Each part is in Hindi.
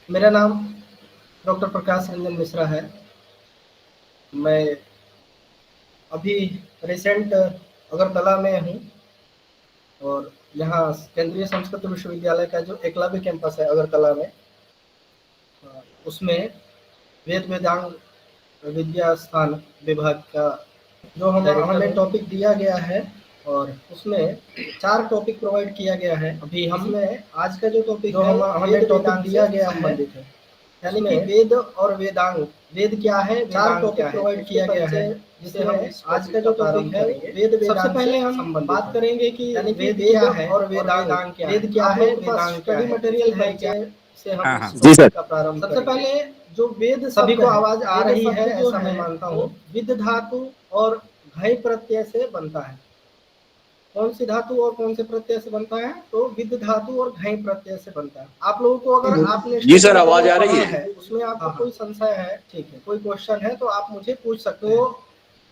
मेरा नाम डॉक्टर प्रकाश रंजन मिश्रा है। मैं अभी रिसेंट अगरतला में हूँ और यहाँ केंद्रीय संस्कृत विश्वविद्यालय का जो एकलव्य कैंपस है अगरतला में, उसमें वेद वेदांग विद्या स्थान विभाग का जो हमें टॉपिक दिया गया है और उसमें 4 टॉपिक प्रोवाइड किया गया है। अभी हमें आज का जो टॉपिक है हमें टॉपिक दिया गया संबंधित है, यानी कि वेद और वेदांग। वेद क्या है, 4 टॉपिक प्रोवाइड किया गया है जिसे हम आज का जो टॉपिक है वेद वेदांग। सबसे पहले हम बात करेंगे कि यानी वेद क्या है और वेदांग क्या है। वेद क्या है, वेदांग स्टडी मटेरियल है क्या, से हम हाँ, हाँ। इस जी सर। टॉपिक का प्रारंभ सबसे पहले जो वेद सभी को आवाज आ रही है ऐसा मैं मानता हूँ, विद धातु और घय प्रत्यय से बनता है। कौन सी धातु और कौन से प्रत्यय से बनता है? तो विद धातु और घय प्रत्यय से बनता है। आप लोगों को अगर आपने जी सर, आवाज आ रही है। उसमें आपको कोई संशय है, ठीक है, कोई क्वेश्चन है तो आप मुझे पूछ सकते हो।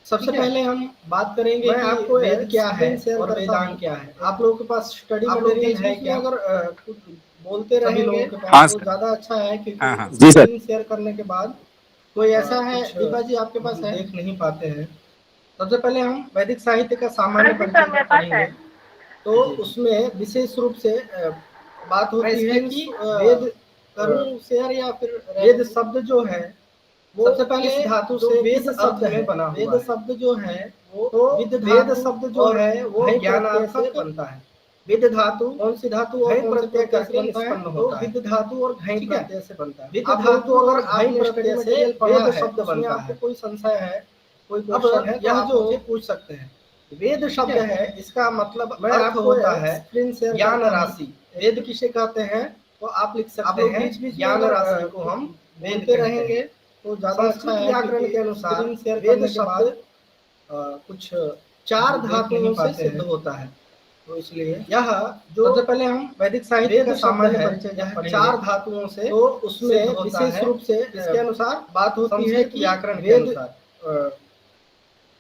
सबसे पहले हम बात करेंगे कि आपको वेद क्या है और वेदांग क्या है। आप लोगों के पास स्टडी मटेरियल है क्या? अगर कुछ बोलते रहेंगे हाँ तो सर। ज्यादा अच्छा है, हाँ, क्योंकि हाँ। जी सर शेयर करने के बाद कोई ऐसा है दीपा जी आपके पास है, देख नहीं पाते हैं। सबसे पहले हम वैदिक साहित्य का सामान्य परिचय पढ़ेंगे, तो उसमें विशेष रूप से बात होती है कि वेद करूं शेयर या फिर वेद शब्द जो है वो सबसे पहले इस धातु से वेद शब्द में बना हुआ है। वेद शब्द जो है वो तो वेद शब्द जो है वो ज्ञानार्थक बनता है। विद धातु कौन सी धातु और कौन से प्रत्यय से बनता है? तो विद धातु और घय प्रत्यय से बनता है। विद धातु अगर आपने स्टडी मटेरियल पढ़ा है शब्द बनता है, कोई संशय है, कोई क्वेश्चन है, यह जो मुझे पूछ सकते हैं। वेद शब्द है, इसका मतलब अर्थ होता है ज्ञान राशि। वेद किसे कहते हैं? तो आप लिख सकते हैं ज्ञान राशि को हम वेद रहेंगे तो ज्यादा अच्छा है। व्याकरण के अनुसार वेद शब्द कुछ 4 धातुओं से सिद्ध होता है, तो इसलिए यह जो सबसे पहले हम वैदिक साहित्य का सामान्य परिचय जब पढ़ेंगे 4 धातुओं से, तो उसमें विशेष रूप से इसके अनुसार बात होती है कि व्याकरण के अनुसार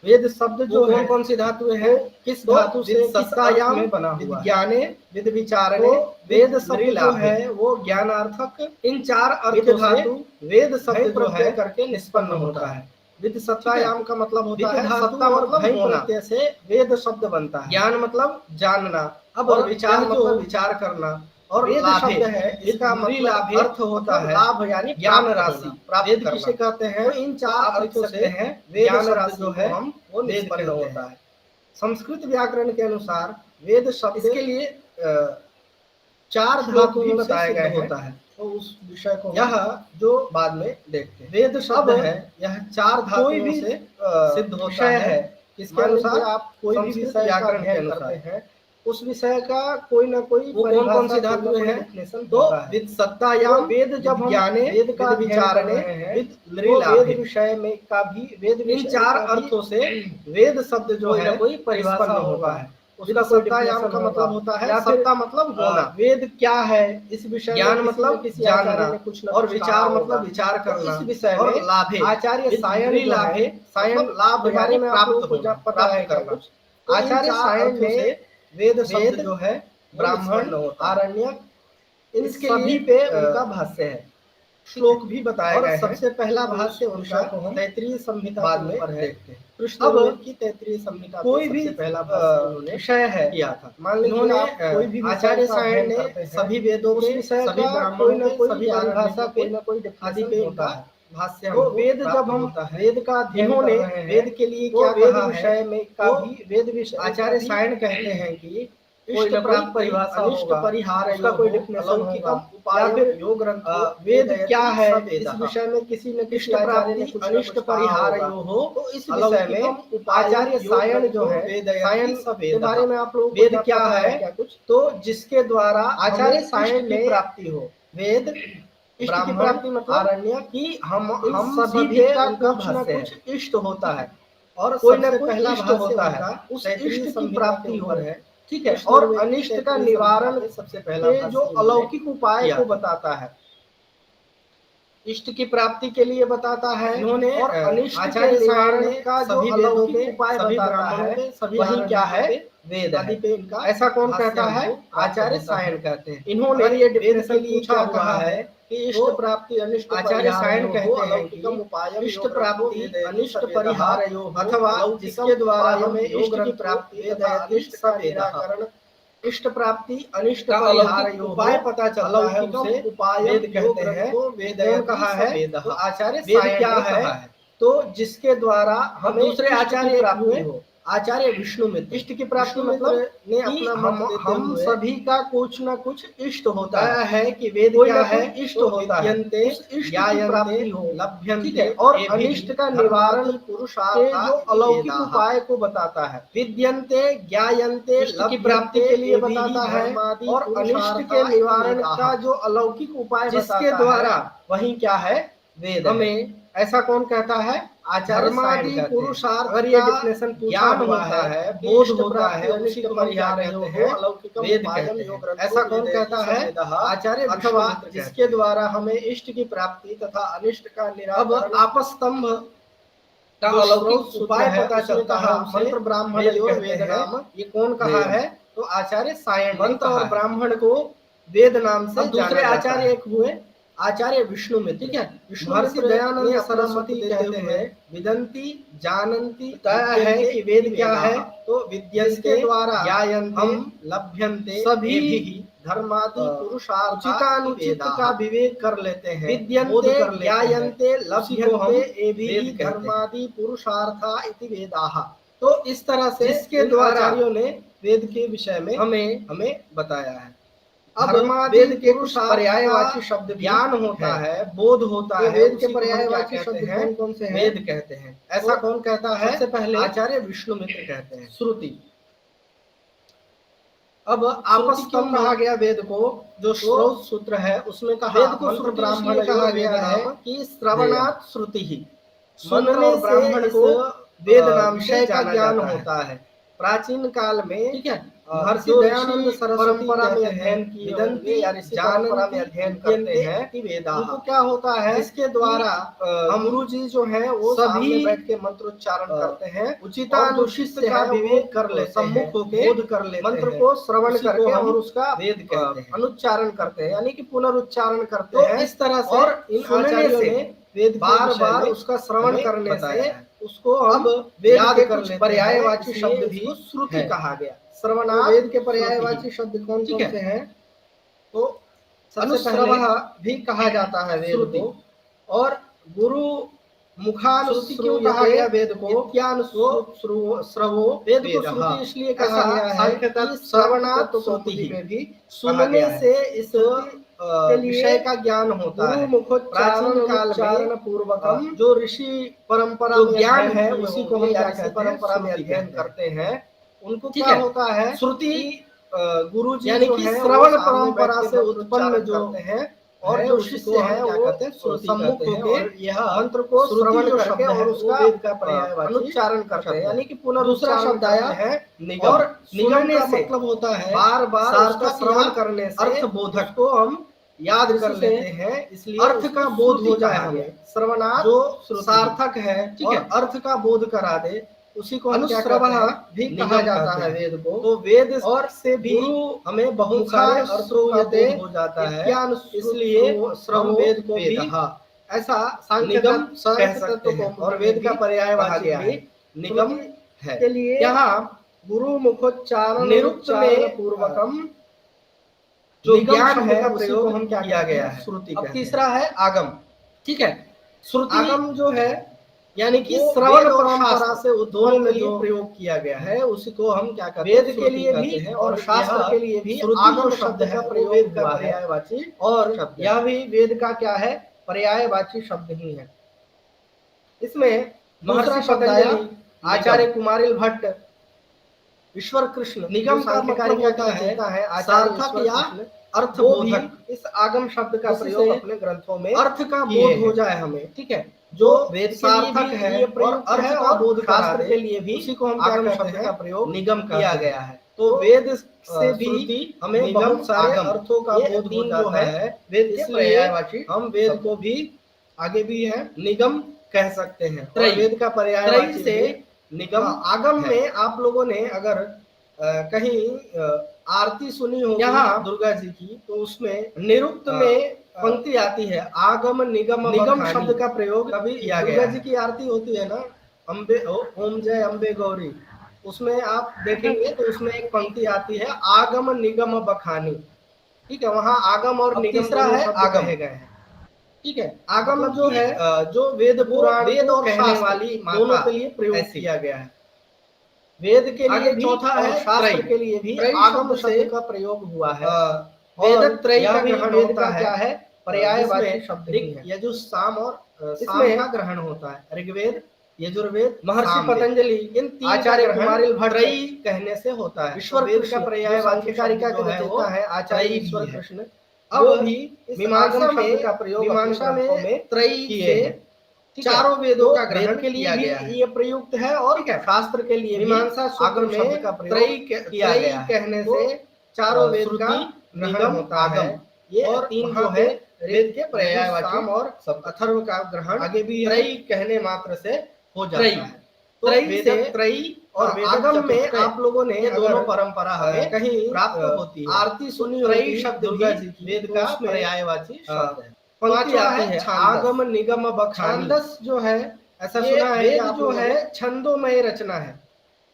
वेद शब्द जो कौन कौन सी धातुएं हैं, किस धातु से किस अर्थ में बना हुआ है। विज्ञाने, विद विचारणे, वेद शब्द जो है वो ज्ञानार्थक, इन 4 अर्थ धातु वेद शब्द जो है करके निष्पन्न होता है। विद सत्तायाम का मतलब होता है सत्ता और भय प्रत्यय से वेद शब्द बनता है। ज्ञान मतलब जानना, अब और विचार मतलब विचार करना, और वेद शब्द है इसका मतलब अर्थ होता है लाभ, यानी ज्ञान राशि प्राप्त वेद किसे कहते हैं? तो इन 4 अर्थों से हैं वेद शब्द जो है वो निष्पन्न होता है। संस्कृत व्याकरण के अनुसार वेद शब्द इसके लिए 4 धातुओं बताए गए होता है, तो उस विषय को यह जो बाद में देखते हैं। वेद शब्द है यह 4 धातुओं से सिद्ध होता है। किसके अनुसार? आप कोई भी विषय व्याकरण के अनुसार है, उस विषय का कोई ना कोई कौन सी धातुएं हैं? तो विद सत्तायाम, वेद जब ज्ञाने, वेद का विचारणे, विद वेद विषय में का भी वेद, इन 4 अर्थों से वेद शब्द जो है कोई परिभाषा होगा है। उसका सत्तायाम का मतलब होता है सत्ता मतलब होना। वेद क्या है इस विषय में, ज्ञान मतलब जानना, और विचार मतलब विचार करना। इस विषय में लाभे आचार्य सायण लाभे, सायण लाभ के बारे में आपको पता है कुछ? आचार्य सायण ने वेद शब्द जो है ब्राह्मण, आरण्यक, इन सभी पे उनका भाष्य है, श्लोक भी बताए गए हैं। सबसे पहला भाष्य उनका तैत्तिरीय संहिता बाद में देखते हैं। कृष्ण की तैत्तिरीय संहिता कोई भी पहला भाष्य विषय है किया था। मान लीजिए कोई भी आचार्य सायण ने सभी वेदों के सभी ब्राह्मणों के सभी परिभाषा पे आदि पे होता है भाष्य। तो वेद जब हम वेद का इन्होंने वेद के लिए क्या वेद विषय में का भी वेद विषय आचार्य सायण कहते हैं कि इष्ट प्राप्त परिभाषा, अनिष्ट परिहार, उसका कोई डिफिनेशन होगा, या फिर योग ग्रंथ, वेद क्या है इस विषय में किसी न किसी आचार्य ने कुछ अनिष्ट परिहार यो हो, तो इस विषय में आचार्य सायण जो है सायण के बारे में आप लोग वेद क्या है क्या कुछ? तो जिसके द्वारा आचार्य सायण ने प्राप्ति हो, वेद इष्ट की प्राप्ति मतलब आरण्य की हम सभी का कुछ न कुछ इष्ट होता है, और कोई न कोई इष्ट होता है, उस इष्ट की प्राप्ति हो है, ठीक है। और अनिष्ट का निवारण सबसे पहला जो अलौकिक उपाय को बताता है, इष्ट की प्राप्ति के लिए बताता है इन्होंने, और अनिष्ट के निवारण का जो अलौकिक उपाय बताता है, वही क्या है, वेद आदि पे इनका। ऐसा कौन कहता है, आचार्य सायन कहते हैं। इन्होंने ये डिफिनेशन पूछा हुआ है कि इष्ट प्राप्ति अनिष्ट, आचार्य सायन कहते हैं कि इष्ट प्राप्ति अनिष्ट परिहार अथवा जिसके द्वारा हमें इष्ट की प्राप्ति तथा अनिष्ट का निराकरण, इष्ट प्राप्ति अनिष्ट परिहार उपाय पता चलता है, उसे उपाय वेद कहते हैं। तो वेद कहा है, तो आचार्य वेद क्या है, तो जिसके द्वारा हमें दूसरे आचार्य प्राप्ति हो। आचार्य विष्णु मित्र, इष्ट की प्राप्ति मतलब ने अपना हम सभी का कुछ न कुछ इष्ट होता है कि वेद क्या है, इष्ट होता है, उस इष्ट की प्राप्ति हो, लभ्यन्ते, और अनिष्ट का निवारण पुरुषार्थ जो अलौकिक उपाय को बताता है। विद्यन्ते ज्ञायन्ते, इष्ट की प्राप्ति के लिए बताता है, और अनिष्ट के निवारण का जो अलौकिक उपाय जिसके द्वारा, वही क्या है, वेद। हमें ऐसा कौन कहता है, आचार्य पुरुषार्थ। अगर ये डिफिनेशन पूछा हुआ है, बोध होता है, उसी को परिहार कहते हैं, अलौकिक वेद कहते हैं। ऐसा कौन कहता है, आचार्य, अथवा जिसके द्वारा हमें इष्ट की प्राप्ति तथा अनिष्ट का निराकरण। अब आपस्तंभ का अलौकिक उपाय पता चलता है, मंत्र ब्राह्मण वेद नाम, ये कौन कहा है, तो आचार्य सायन। मंत्र और ब्राह्मण को वेद नाम से दूसरे आचार्य एक हुए आचार्य विष्णु में, ठीक है। महर्षि दयानंद सरस्वती कहते हैं, विदंती जानंती, तय है कि वेद क्या है, तो विद्यन्ते द्वारा हम लभ्यन्ते सभी धर्मादि पुरुषार्थ उचितानुचित का विवेक कर लेते हैं। विद्यन्ते ज्ञायन्ते लभ्यन्ते एभिः धर्मादि पुरुषार्था इति वेदाः। तो इस तरह से इसके द्वारा आचार्यों ने वेद के विषय में हमें बताया है। अब वेद के कुछ पर्यायवाची शब्द ज्ञान होता है, बोध होता है, वेद के पर्यायवाची शब्द कौन कौन से हैं, वेद कहते हैं। ऐसा कौन कहता है, सबसे पहले आचार्य विष्णु मित्र कहते हैं, श्रुति। अब आपस क्यों कहा गया वेद को, जो श्रोत सूत्र है उसमें कहा, वेद को मंत्र ब्राह्मण कहा गया है कि श्रवणात् श्रुति ही, सुनने ब्राह्मण को वेद नाम विषय का ज्ञान होता है। प्राचीन काल में, ठीक है, महर्षि दयानंद सरस्वती परंपरा में अध्ययन किए, परंपरा में अध्ययन करते हैं वेदा, उनको क्या होता है, इसके द्वारा हम गुरु जी जो है वो सभी बैठ के मंत्रोच्चारण करते हैं, उचितानुचित का विवेक कर लेते हैं, सम्मुख होकर बोध कर लेते हैं, मंत्र को श्रवण करके और उसका वेद कहते हैं, अनुच्चारण करते हैं, यानी कि पुनरुच्चारण करते हैं। इस तरह से और इन आचार्यों ने वेद बार बार उसका श्रवण करने से उसको हम याद कर लेते हैं। पर्यायवाची शब्द भी श्रुति कहा गया। श्रवणात् वेद के पर्यायवाची शब्द कौन कौन से हैं, तो अनुश्रवः भी कहा जाता है वेद को, और गुरु मुखानुश्रुति क्यों कहा गया वेद को, श्रवो वेद को श्रुति इसलिए कहा गया है कि श्रवणात् श्रुति में भी सुनने से इस विषय का ज्ञान होता है। प्राचीन काल में पूर्वकम जो ऋषि परंपरा में ज्ञान है उसी को हम ऋषि परंपरा में अध्ययन करते हैं, उनको क्या होता है, श्रुति गुरु जी यानी कि श्रवण परंपरा से उत्पन्न जो हैं, और जो शिष्य हैं वो कहते हैं सम्मुख होकर यह मंत्र को श्रवण करके और उसका वेद का पर्यायवाची अनुच्चारण करते हैं, यानी कि दूसरा शब्द आया है निगम। और निगम का मतलब होता है बार बार उसका श्रवण करने से अर्थबोधक को हम याद कर लेते हैं, इसलिए अर्थ का बोध हो जाए हमें। श्रवणात् जो सार्थक है, ठीक है, अर्थ का बोध करा दे, उसी को अनुश्रवः भी कहा जाता है वेद को। तो वेद और से भी हमें बहुत सारे अर्थों का बोध हो जाता है, इसलिए श्रवण वेद को भी ऐसा निगम कह सकते हैं, और वेद का पर्यायवाची भी निगम है। के लिए यहाँ गुरु मुखोच्चारण निरुक्त पूर्वकम जो ज्ञान है उसी को हम क्या किया गया है, श्रुति। अब तीसरा है आगम, ठीक है। श्रुति आगम जो है यानी कि श्रवण परंपरा से दोनों में जो प्रयोग किया गया है उसी को हम क्या कहते हैं, वेद के लिए भी और शास्त्र के लिए भी आगम शब्द का प्रयोग वेद का पर्यायवाची, और यह भी वेद का क्या है, पर्यायवाची शब्द ही है। इसमें दूसरा शब्द आया आचार्य कुमारिल भट्ट ईश्वर कृष्ण निगम का मतलब होता है सार्थक या अर्थबोधक। इस आगम शब्द का प्रयोग अपने ग्रंथों में अर्थ का बोध हो जाए हमें, ठीक है, जो वेद सार्थक है और अर्थ का बोध शास्त्र के लिए भी उसी को हम आगम शब्द का प्रयोग निगम किया गया है। तो वेद से भी हमें बहुत सारे अर्थों का बोध हो जाता है वेद के पर्यायवाची, हम वेद को भी आगे भी है निगम कह सकते हैं। और वेद का पर्यायवाची से निगम आगम में आप लोगों ने अगर कहीं आरती सुनी हो यहाँ दुर्गा जी की, तो उसमें निरुक्त में पंक्ति आती है आगम निगम निगम शब्द का प्रयोग कभी किया गया। दुर्गा जी की आरती होती है ना, अम्बे ओम जय अम्बे गौरी, उसमें आप देखेंगे तो उसमें एक पंक्ति आती है आगम निगम बखानी। ठीक है, वहां आगम और निगम तीसरा है आगम कहे गए हैं। ठीक है, आगम मतलब जो है जो वेद पुराण वेद और कहने वाली दोनों के लिए प्रयोग किया गया है। वेद के लिए भी चौथा है, शास्त्र के लिए भी आगम शब्द का प्रयोग हुआ है। वेद त्रयी का ग्रहण होता है, क्या है पर्यायवाची शब्द है। यजुः साम और साम का ग्रहण होता है। ऋग्वेद, यजुर्वेद, महर्षि पतंजलि इन तीन आचार्य कुमारिल त्रयी कहने से होता है। ईश्वर का पर्यायवाची कारिका के रचयिता है आचार्य ईश्वर कृष्ण। अब भी मीमांसा में का प्रयोग मीमांसा में त्रयी से चारों वेदों का ग्रहण के लिए भी ये प्रयुक्त है और शास्त्र के लिए मीमांसा आगम शब्द का प्रयोग किया गया है। कहने से चारों वेद का ग्रहण होता है। ये और तीन जो है वेद के पर्यायवाची और अथर्व का ग्रहण आगे भी त्रयी कहने मात्र से हो जाता है। तो त्रयी से त्रयी और आगम में आप लोगों ने दोनों परंपरा हमें कहीं प्राप्त होती है। आरती सुनी त्रयी शब्द दुर्गा जी की वेद का पर्यायवाची शब्द है। पंक्ति आती है आगम निगम बखानी। छंदस जो है ऐसा सुना है वेद जो है छंदोमय रचना है।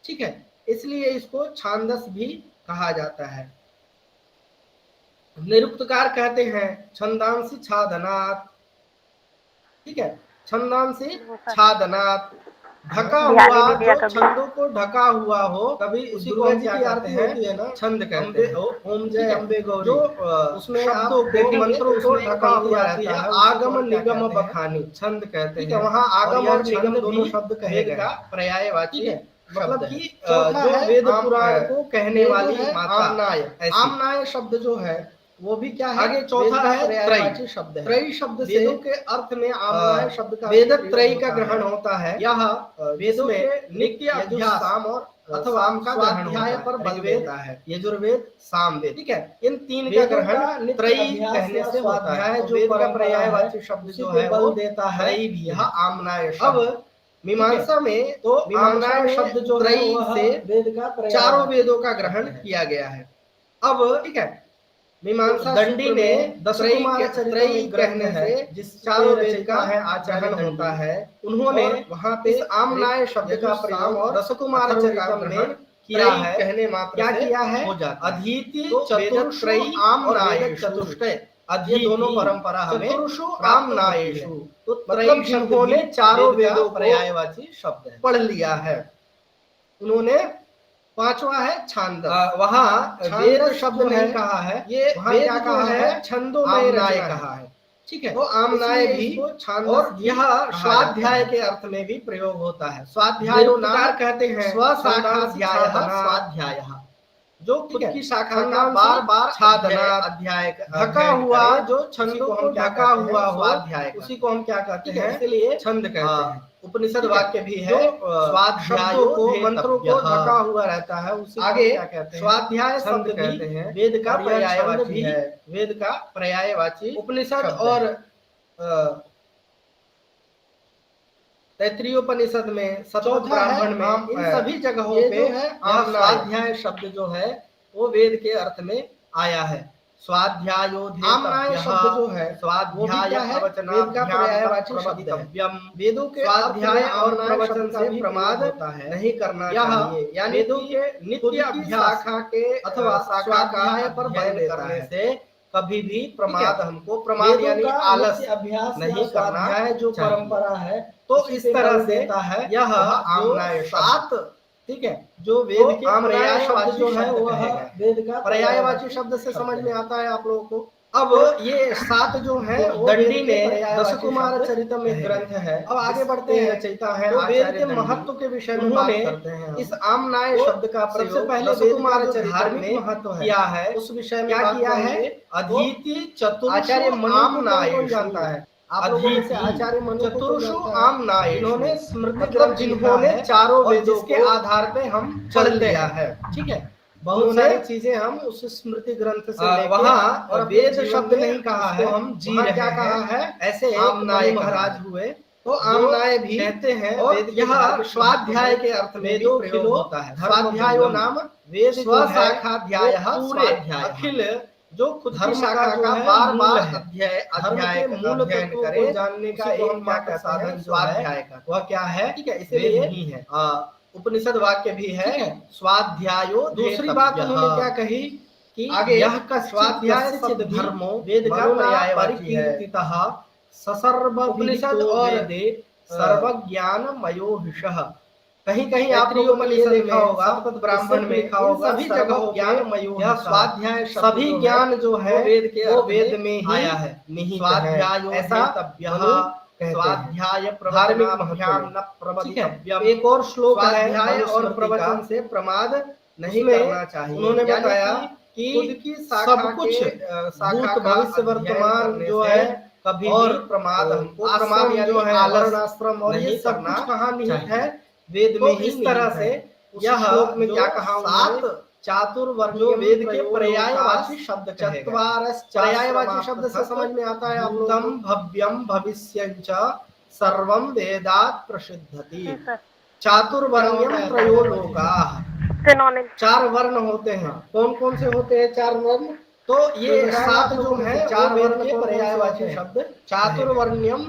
ठीक है, इसलिए इसको छांदस भी कहा जाता है। निरुक्तकार कहते हैं छंदांसी छादनात्। ठीक है, छंदांसी छादनात् ढका हुआ जो छंदों को ढका हुआ हो, कभी उसी को क्या कहते हैं ना छंद कहते हैं। ओम जय अम्बे गौरी जो उसमें शब्दों को मंत्रों को ढका हुआ रहता है, आगम निगम बखानी छंद कहते हैं। वहाँ आगम और निगम दोनों शब्द कहे गए का पर्यायवाची है। मतलब कि जो वेद पुराण को कहने वाली आमनाय, आमनाय शब्द जो है वो भी क्या है, आगे चौथा है त्रयी शब्द है। त्रयी शब्द से वेदों के अर्थ में आमनाय शब्द का वेद त्रयी का ग्रहण होता है। यह वेदों के नित्य अभ्यास साम और अथवा का स्वाध्याय पर बल देता है। यजुर्वेद, सामवेद। ठीक है, इन तीन का ग्रहण त्रयी कहने से होता है। जो वेद का पर्यायवाची शब्द जो है बल देता है, यह आमनाय शब्द। अब मीमांसा में तो आमनाय शब्द जो त्रयी से वेद का चारों वेदों का ग्रहण किया गया है। अब ठीक है, मीमांसा दंडी ने त्रयी कहने से जिस चारों वेद का है आचरण होता है, उन्होंने वहां पे आमनाय शब्द का प्रयोग और दशकुमार चरितम में किया है। कहने मात्र क्या किया है, अधीति चतुर्षु आमनाय चतुष्टय। ये दोनों परंपरा हमें आमनायेषु, तो त्रयी जिन्होंने चारों वेदों पर्यायवाची शब्द पढ़ लिया है, उन्होंने पांचवा है छांदस। वहाँ वेद शब्द नहीं कहा है, ये वहाँ क्या कहा है छंदोमय रचना कहा है। ठीक है, तो आमनाय भी छांदस और यह स्वाध्याय के अर्थ में भी प्रयोग होता है। स्वाध्याय कहते हैं स्वशाखाध्याय स्वाध्याय, जो खुद की शाखा का बार बार छादना अध्याय ढका हुआ जो छंदों को ढका हुआ अध्याय, उसी को हम क्या कहते हैं, इसलिए छंद कहते हैं। उपनिषद वाक्य भी है स्वाध्याय को मंत्रों को ढका हुआ रहता है, उसी आगे क्या कहते हैं स्वाध्याय शब्द कहते हैं। वेद का पर्यायवाची है, वेद का पर्यायवाची उपनिषद और तैत्तिरीयोपनिषद में, सतोथ ब्राह्मण में, इन सभी जगहों पे स्वाध्याय शब्द जो है वो वेद के अर्थ में आया है। स्वाध्यायोधेतव्यः शब्द जो है स्वाध्याय प्रवचनाभ्याम का पर्यायवाची शब्द है। वेदों के स्वाध्याय और प्रवचन से प्रमाद होता है, नहीं करना चाहिए। यानी वेदों के नित्य अभ्यास के अथवा स्वाध्याय पर बल करने से कभी भी प्रमाद, हमको प्रमाद यानी आलस अभ्यास नहीं करना है। जो परंपरा है तो इस तरह से यह आमनाय सात, ठीक है, जो वेद के पर्यायवाची जो है वह वेद का पर्यायवाची शब्द से समझ में आता है आप लोगों को। अब ये सात जो है दंडी ने दशकुमार चरितम एक ग्रंथ है। अब आगे बढ़ते हैं, रचयिता है वेद के महत्व के विषय में बात करते हैं। इस आमनाय शब्द का सबसे पहले दशकुमार धार्मिक महत्व किया है, उस विषय में क्या किया है। अधीति चतुर आचार्य आमनाय जानता है, आचार्य चतुर्षु आमनाय, इन्होंने स्मृति ग्रंथ जिन्होंने चारों वेदों के आधार पे हम चल लिया है। ठीक है, बहुत सारी चीजें हम उस स्मृति ग्रंथ से लेके वहाँ और वेद शब्द नहीं कहा है, हम जी रहे क्या कहा है। ऐसे आमनाय महाराज हुए तो आमनाय भी कहते हैं, और यह स्वाध्याय के अर्थ में भी प्रयोग होता है। स्वाध्यायो नाम वेद स्वशाखाध्याय, अखिल जो खुद की शाखा का बार बार अध्याय मूल तत्वों को जानने का एक मात्र साधन स्वाध्याय का, वह क्या है, ठीक है, इसीलिए ही है। उपनिषद वाक्य भी है स्वाध्यायो। दूसरी बात उन्होंने क्या कही कि आगे यह स्वाध्याय शब्द धर्मो वेद का पर्यायवाची है। ससर्व उपनिषद और सर्वज्ञानमयोहिषः, कहीं कहीं आप लोगों ने ये देखा होगा सप्त ब्राह्मण में लिखा होगा, सभी जगह ज्ञानमयो, यह स्वाध्याय सभी ज्ञान जो है वेद के वो वेद में ही आया है, निहित स्वाध्यायो ऐसा स्वाध्याय धार्मिक महत्व। एक और श्लोक है और प्रवचन से प्रमाद नहीं करना चाहिए। उन्होंने बताया कि सब कुछ भूत भविष्य वर्तमान जो है कभी और प्रमाद हमको प्रमाद जो है आलरणाश्रम और ये सब कुछ कहाँ निहित है, वेद में ही। इस तरह से यह श्लोक में क्या कहा, सात चातुर्वर्ण्य वेद के पर्यायवाची शब्द, चत्वारश्च पर्यायवाची शब्द से समझ में आता है उत्तम भव्यम भविष्यञ्च सर्वं वेदात् प्रसिद्धति। चातुर्वर्ण्यम त्रयो लोकाः, चार वर्ण होते हैं। कौन कौन से होते हैं चार वर्ण, तो ये सात जो है चार वर्ण के पर्यायवाची शब्द। चातुर्वर्ण्यम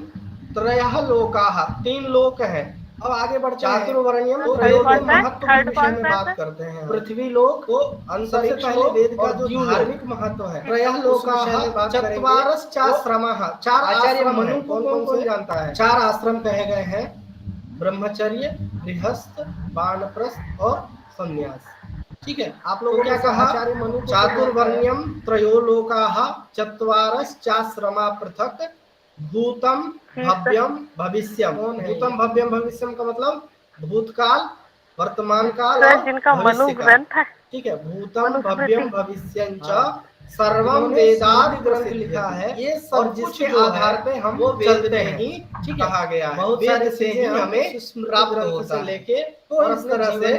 त्रयः लोकाः, तीन लोक है। अब आगे बढ़ते हैं, चातुर्वर्ण्यम महत्व के विषय में बात करते हैं। पृथ्वी लोक को अंतरिक्ष पहले वेद का जो धार्मिक महत्व है। त्रयः लोकाः चत्वारश्चाश्रमाः, चार आचार्य मनु को कौन कौन जानता है, चार आश्रम कहे गए हैं, ब्रह्मचर्य, गृहस्थ, वानप्रस्थ और संन्यास। ठीक है, आप लोगों ने क्या कहा, चातुर्वर्ण्यम त्रयो लोकाः चत्वारश्चाश्रमा पृथक भूतम भव्यम भविष्यम। भूतम भव्यम भविष्यम का मतलब भूतकाल, वर्तमान काल और भविष्य काल। ठीक है, भूतम भव्यम भविष्यञ्च सर्वम वेदादि ग्रंथ लिखा है, ये सब जिसके आधार पे हम वो चलते हैं ही, ठीक कहा गया है। बहुत सारे से ही हमें प्राप्त होता है लेके, तो इस तरह से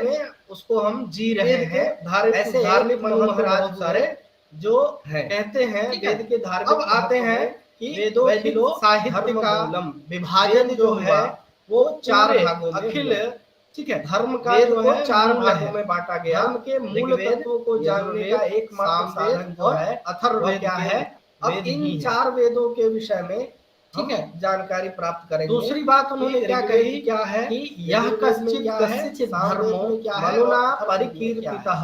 उसको हम जी रहे हैं। ऐसे धार्मिक महाराज सारे जो कहते हैं वेद के धार्मिक। अब आते हैं कि वेदों साहित्य का विभाजन जो है वो चार भागों में, अखिल, ठीक है, धर्म का जो है चार भागों में बांटा गया। धर्म के मूल तत्वों को जानने का एकमात्र साधन जो है अथर्ववेद क्या है। अब इन चार वेदों के विषय में, ठीक है, जानकारी प्राप्त करेंगे। दूसरी बात उन्होंने क्या कही, क्या है कि यह कश्चित् धर्मो मनुना परिकीर्तितः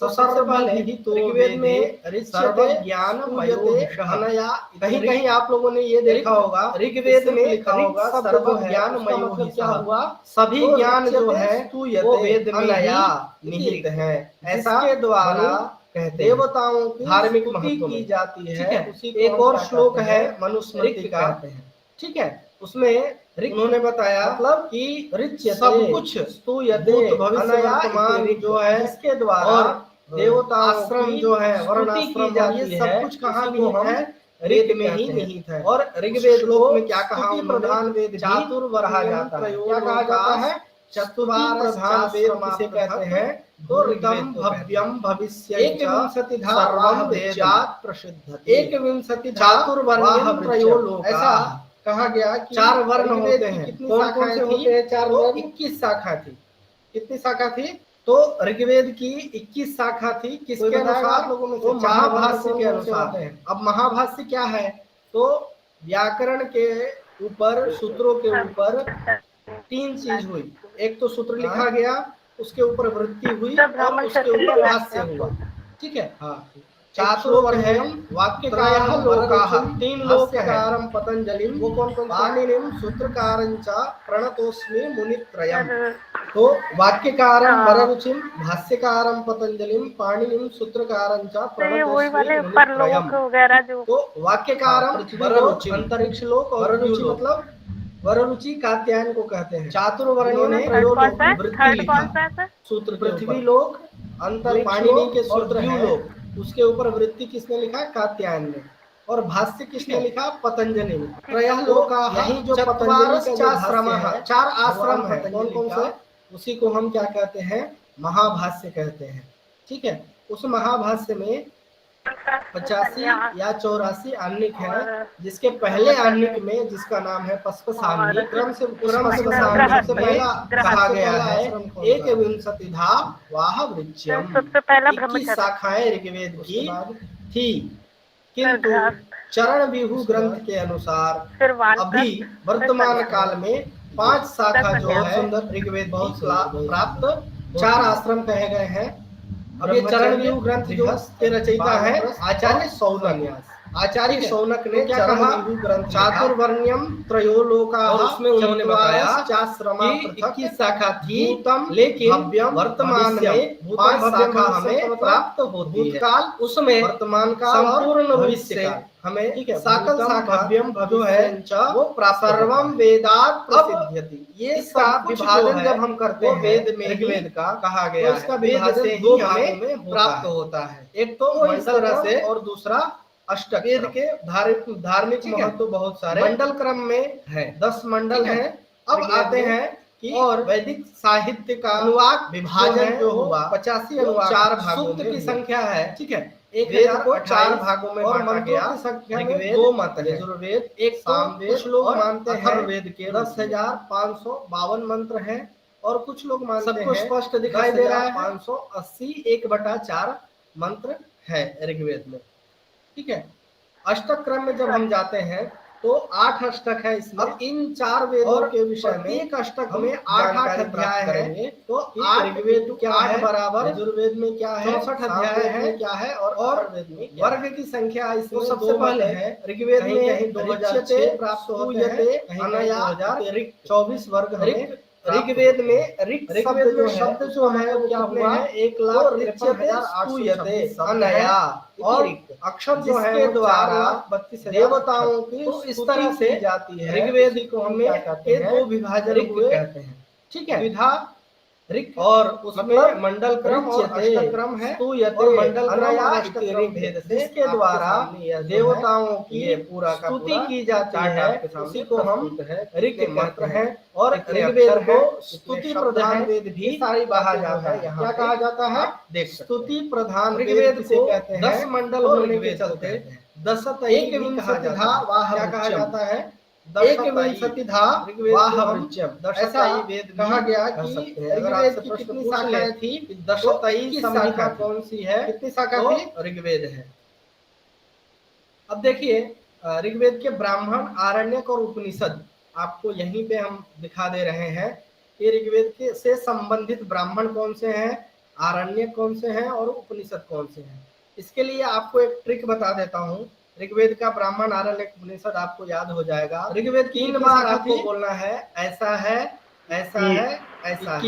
ऋग्वेद में सर्वज्ञानमयोहिषः। कहीं कहीं आप लोगों ने ये देखा होगा ऋग्वेद में लिखा होगा सर्वज्ञानमयोहिषः, क्या हुआ, सभी ज्ञान जो है वो वेद में निहित है। ऐसा के द्वारा देवताओं की धार्मिक महत्व की जाती है। एक और श्लोक है मनुस्मृति का, ठीक है, उसमें उन्होंने बताया मतलब कि सब कुछ भूत भविष्य वर्तमान जो है इसके द्वारा देवता आश्रम जो है वर्णाश्रम ये सब कुछ कहाँ निहित है, ऋग में ही निहित है। और ऋग्वेद श्लोक में क्या कहा, प्रधान वेद चातुर्वर्ण्यम कहा जाता है। क्या कहा जाता है, चतुर्वार प्रधान वेद किसे कहते हैं, तो ऋतम भव्यम भविष्यञ्च सर्वं वेदात् प्रसिद्धति। एकविंशति चातुर्वर्ण्यम त्रयो लोकाः, ऐसा कहा गया कि चार वर्ण होते हैं। कौन कौन से होते हैं चार वर्ण, 21 शाखा थी। कितनी शाखा थी, तो ऋग्वेद की 21 शाखा थी। किसके अनुसार, लोगों में से महाभाष्य के अनुसार। अब महाभाष्य क्या है, तो व्याकरण के ऊपर, सूत्रों के ऊपर तीन चीज हुई। एक तो सूत्र लिखा गया, उसके ऊपर वृत्ति हुई और उसके ऊपर भाष्य हुआ। ठीक है, हाँ, चातुर्वर्ण्यम वाक्यकारः लोकाः, तीन लोककारं पतंजलिं, वो कौन कौन, पाणिनिं सूत्रकारं च प्रणतोस्मि मुनित्रयम्। तो वाक्यकारं वररुचिं, भाष्यकारं पतंजलिं, पाणिनिं सूत्रकारं च प्रणतोस्मि मुनित्रयम्। तो वाक्यकारं वररुचि अंतरिक्ष लोक, और वररुचि मतलब वररुचि कात्यायन को कहते हैं। चातुर्वर्ण्यों ने वृत्ति लिखा, सूत्र पृथ्वी लोक, अंतरिक्ष पाणिनि के सूत्र है, उसके ऊपर वृत्ति किसने लिखा, कात्यायन ने, और भाष्य किसने लिखा, पतंजलि ने। त्रयः लोकाः, यही जो पतंजलि का आश्रम है, चार आश्रम है, कौन कौन से, उसी को हम क्या कहते हैं, महाभाष्य कहते हैं। ठीक है। उस महाभाष्य में 85 या 84 आह्निक है, जिसके पहले आह्निक में जिसका नाम है पस्पशाह्निक क्रम से सबसे पहला कहा गया है एक विंशतिधा वाह वृक्षम, 21 शाखाएं ऋग्वेद की थी, किंतु चरण विहू ग्रंथ के अनुसार अभी वर्तमान काल में 5 शाखा जो है ऋग्वेद की प्राप्त 4 आश्रम कहे गए हैं। अब ये चरण विहू ग्रंथ जो के रचयिता है आचार्य शौनक। आचार्य शौनक ने क्या कहा, चातुर्वर्ण्यम त्रयोलोका, और उसमें उन्होंने बताया कि 21 शाखा थी, लेकिन वर्तमान में 5 शाखा हमें प्राप्त होती है। उसमें वर्तमान का संपूर्ण भविष्य हमें सकल शाखा जो है वो सर्वम वेदात प्रसिद्ध्यति, ये इसका विभाजन जब हम करते हैं वेद में ऋग्वेद का कहा गया है, इसका विभाजन दो भागों में प्राप्त होता है, एक तो मंडल से और दूसरा अष्टक। वेद के धार्मिक महत्व बहुत सारे मंडल क्रम में है, 10 मंडल हैं। अब आते हैं कि और वैदिक साहित्य का अनुवाद विभाजन जो हुआ 85 अनुवाद 4 भागों की संख्या है, ठीक है। एक वेद को 4 भागों में बांटा गया, संख्या में 2 मत है, यजुर्वेद एक सामवेद, कुछ लोग मानते हैं अथर्ववेद के 10,552 मंत्र हैं, और कुछ लोग मानते हैं सबको स्पष्ट दिखाई दे रहा है 580 1/4 मंत्र है ऋग्वेद में, ठीक है। अष्टक क्रम में जब हम जाते हैं तो 8 अष्टक है इसमें। अब इन 4 वेदों के विषय में एक अष्टक में 8 अध्याय है, तो 8 ऋग्वेद क्या है बराबर यजुर्वेद में क्या है 64 अध्याय है क्या है, और वेद में वर्ग की संख्या इसमें सबसे पहले है ऋग्वेद में 2006 प्राप्त होते हैं, अनया 24 वर्ग है ऋग्वेद में। ऋग्वेद शब्द जो है वो क्या हुआ 1,53,836 अनया, और अक्षर जो है वो द्वारा देवताओं की तो इस तरह से जाती है। ऋग्वेद को हमें ये 2 विभाजन हुए कहते हैं, ठीक है। विधा ऋग और उसमें मंडल क्रम और अष्टक क्रम है, और मंडल क्रम और अष्टक क्रम भेद से इसके द्वारा देवताओं की पूरा स्तुति की जाती है, उसी को हम ऋग कहते हैं। और ऋग्वेद को स्तुति प्रधान वेद भी कहा जाता है। क्या कहा जाता है, स्तुति प्रधान ऋग्वेद को कहते हैं। 10 मंडल होने के चलते 10 एक विंशतिधा वाह कहा जाता है, एक विंशतिधा वाह वृक्षम, ऐसा ही वेद कहा गया कि ऋग्वेद की कितनी शाखाएं थी, 10 शाखा कौन सी है, कितनी शाखा थी, ऋग्वेद है। अब देखिए ऋग्वेद के ब्राह्मण, आरण्यक और उपनिषद आपको यहीं पे हम दिखा दे रहे हैं कि ऋग्वेद के से संबंधित ब्राह्मण कौन से हैं, आरण्यक कौन से हैं और उपनिषद कौन से हैं। इसके लिए आपको एक ट्रिक बता देता हूँ। ऋग्वेद का ब्राह्मण, आरण्यक, उपनिषद आपको याद हो जाएगा। ऋग्वेद 3 बार आपको बोलना है, ऐसा है, ऐसा है, ऐसा है।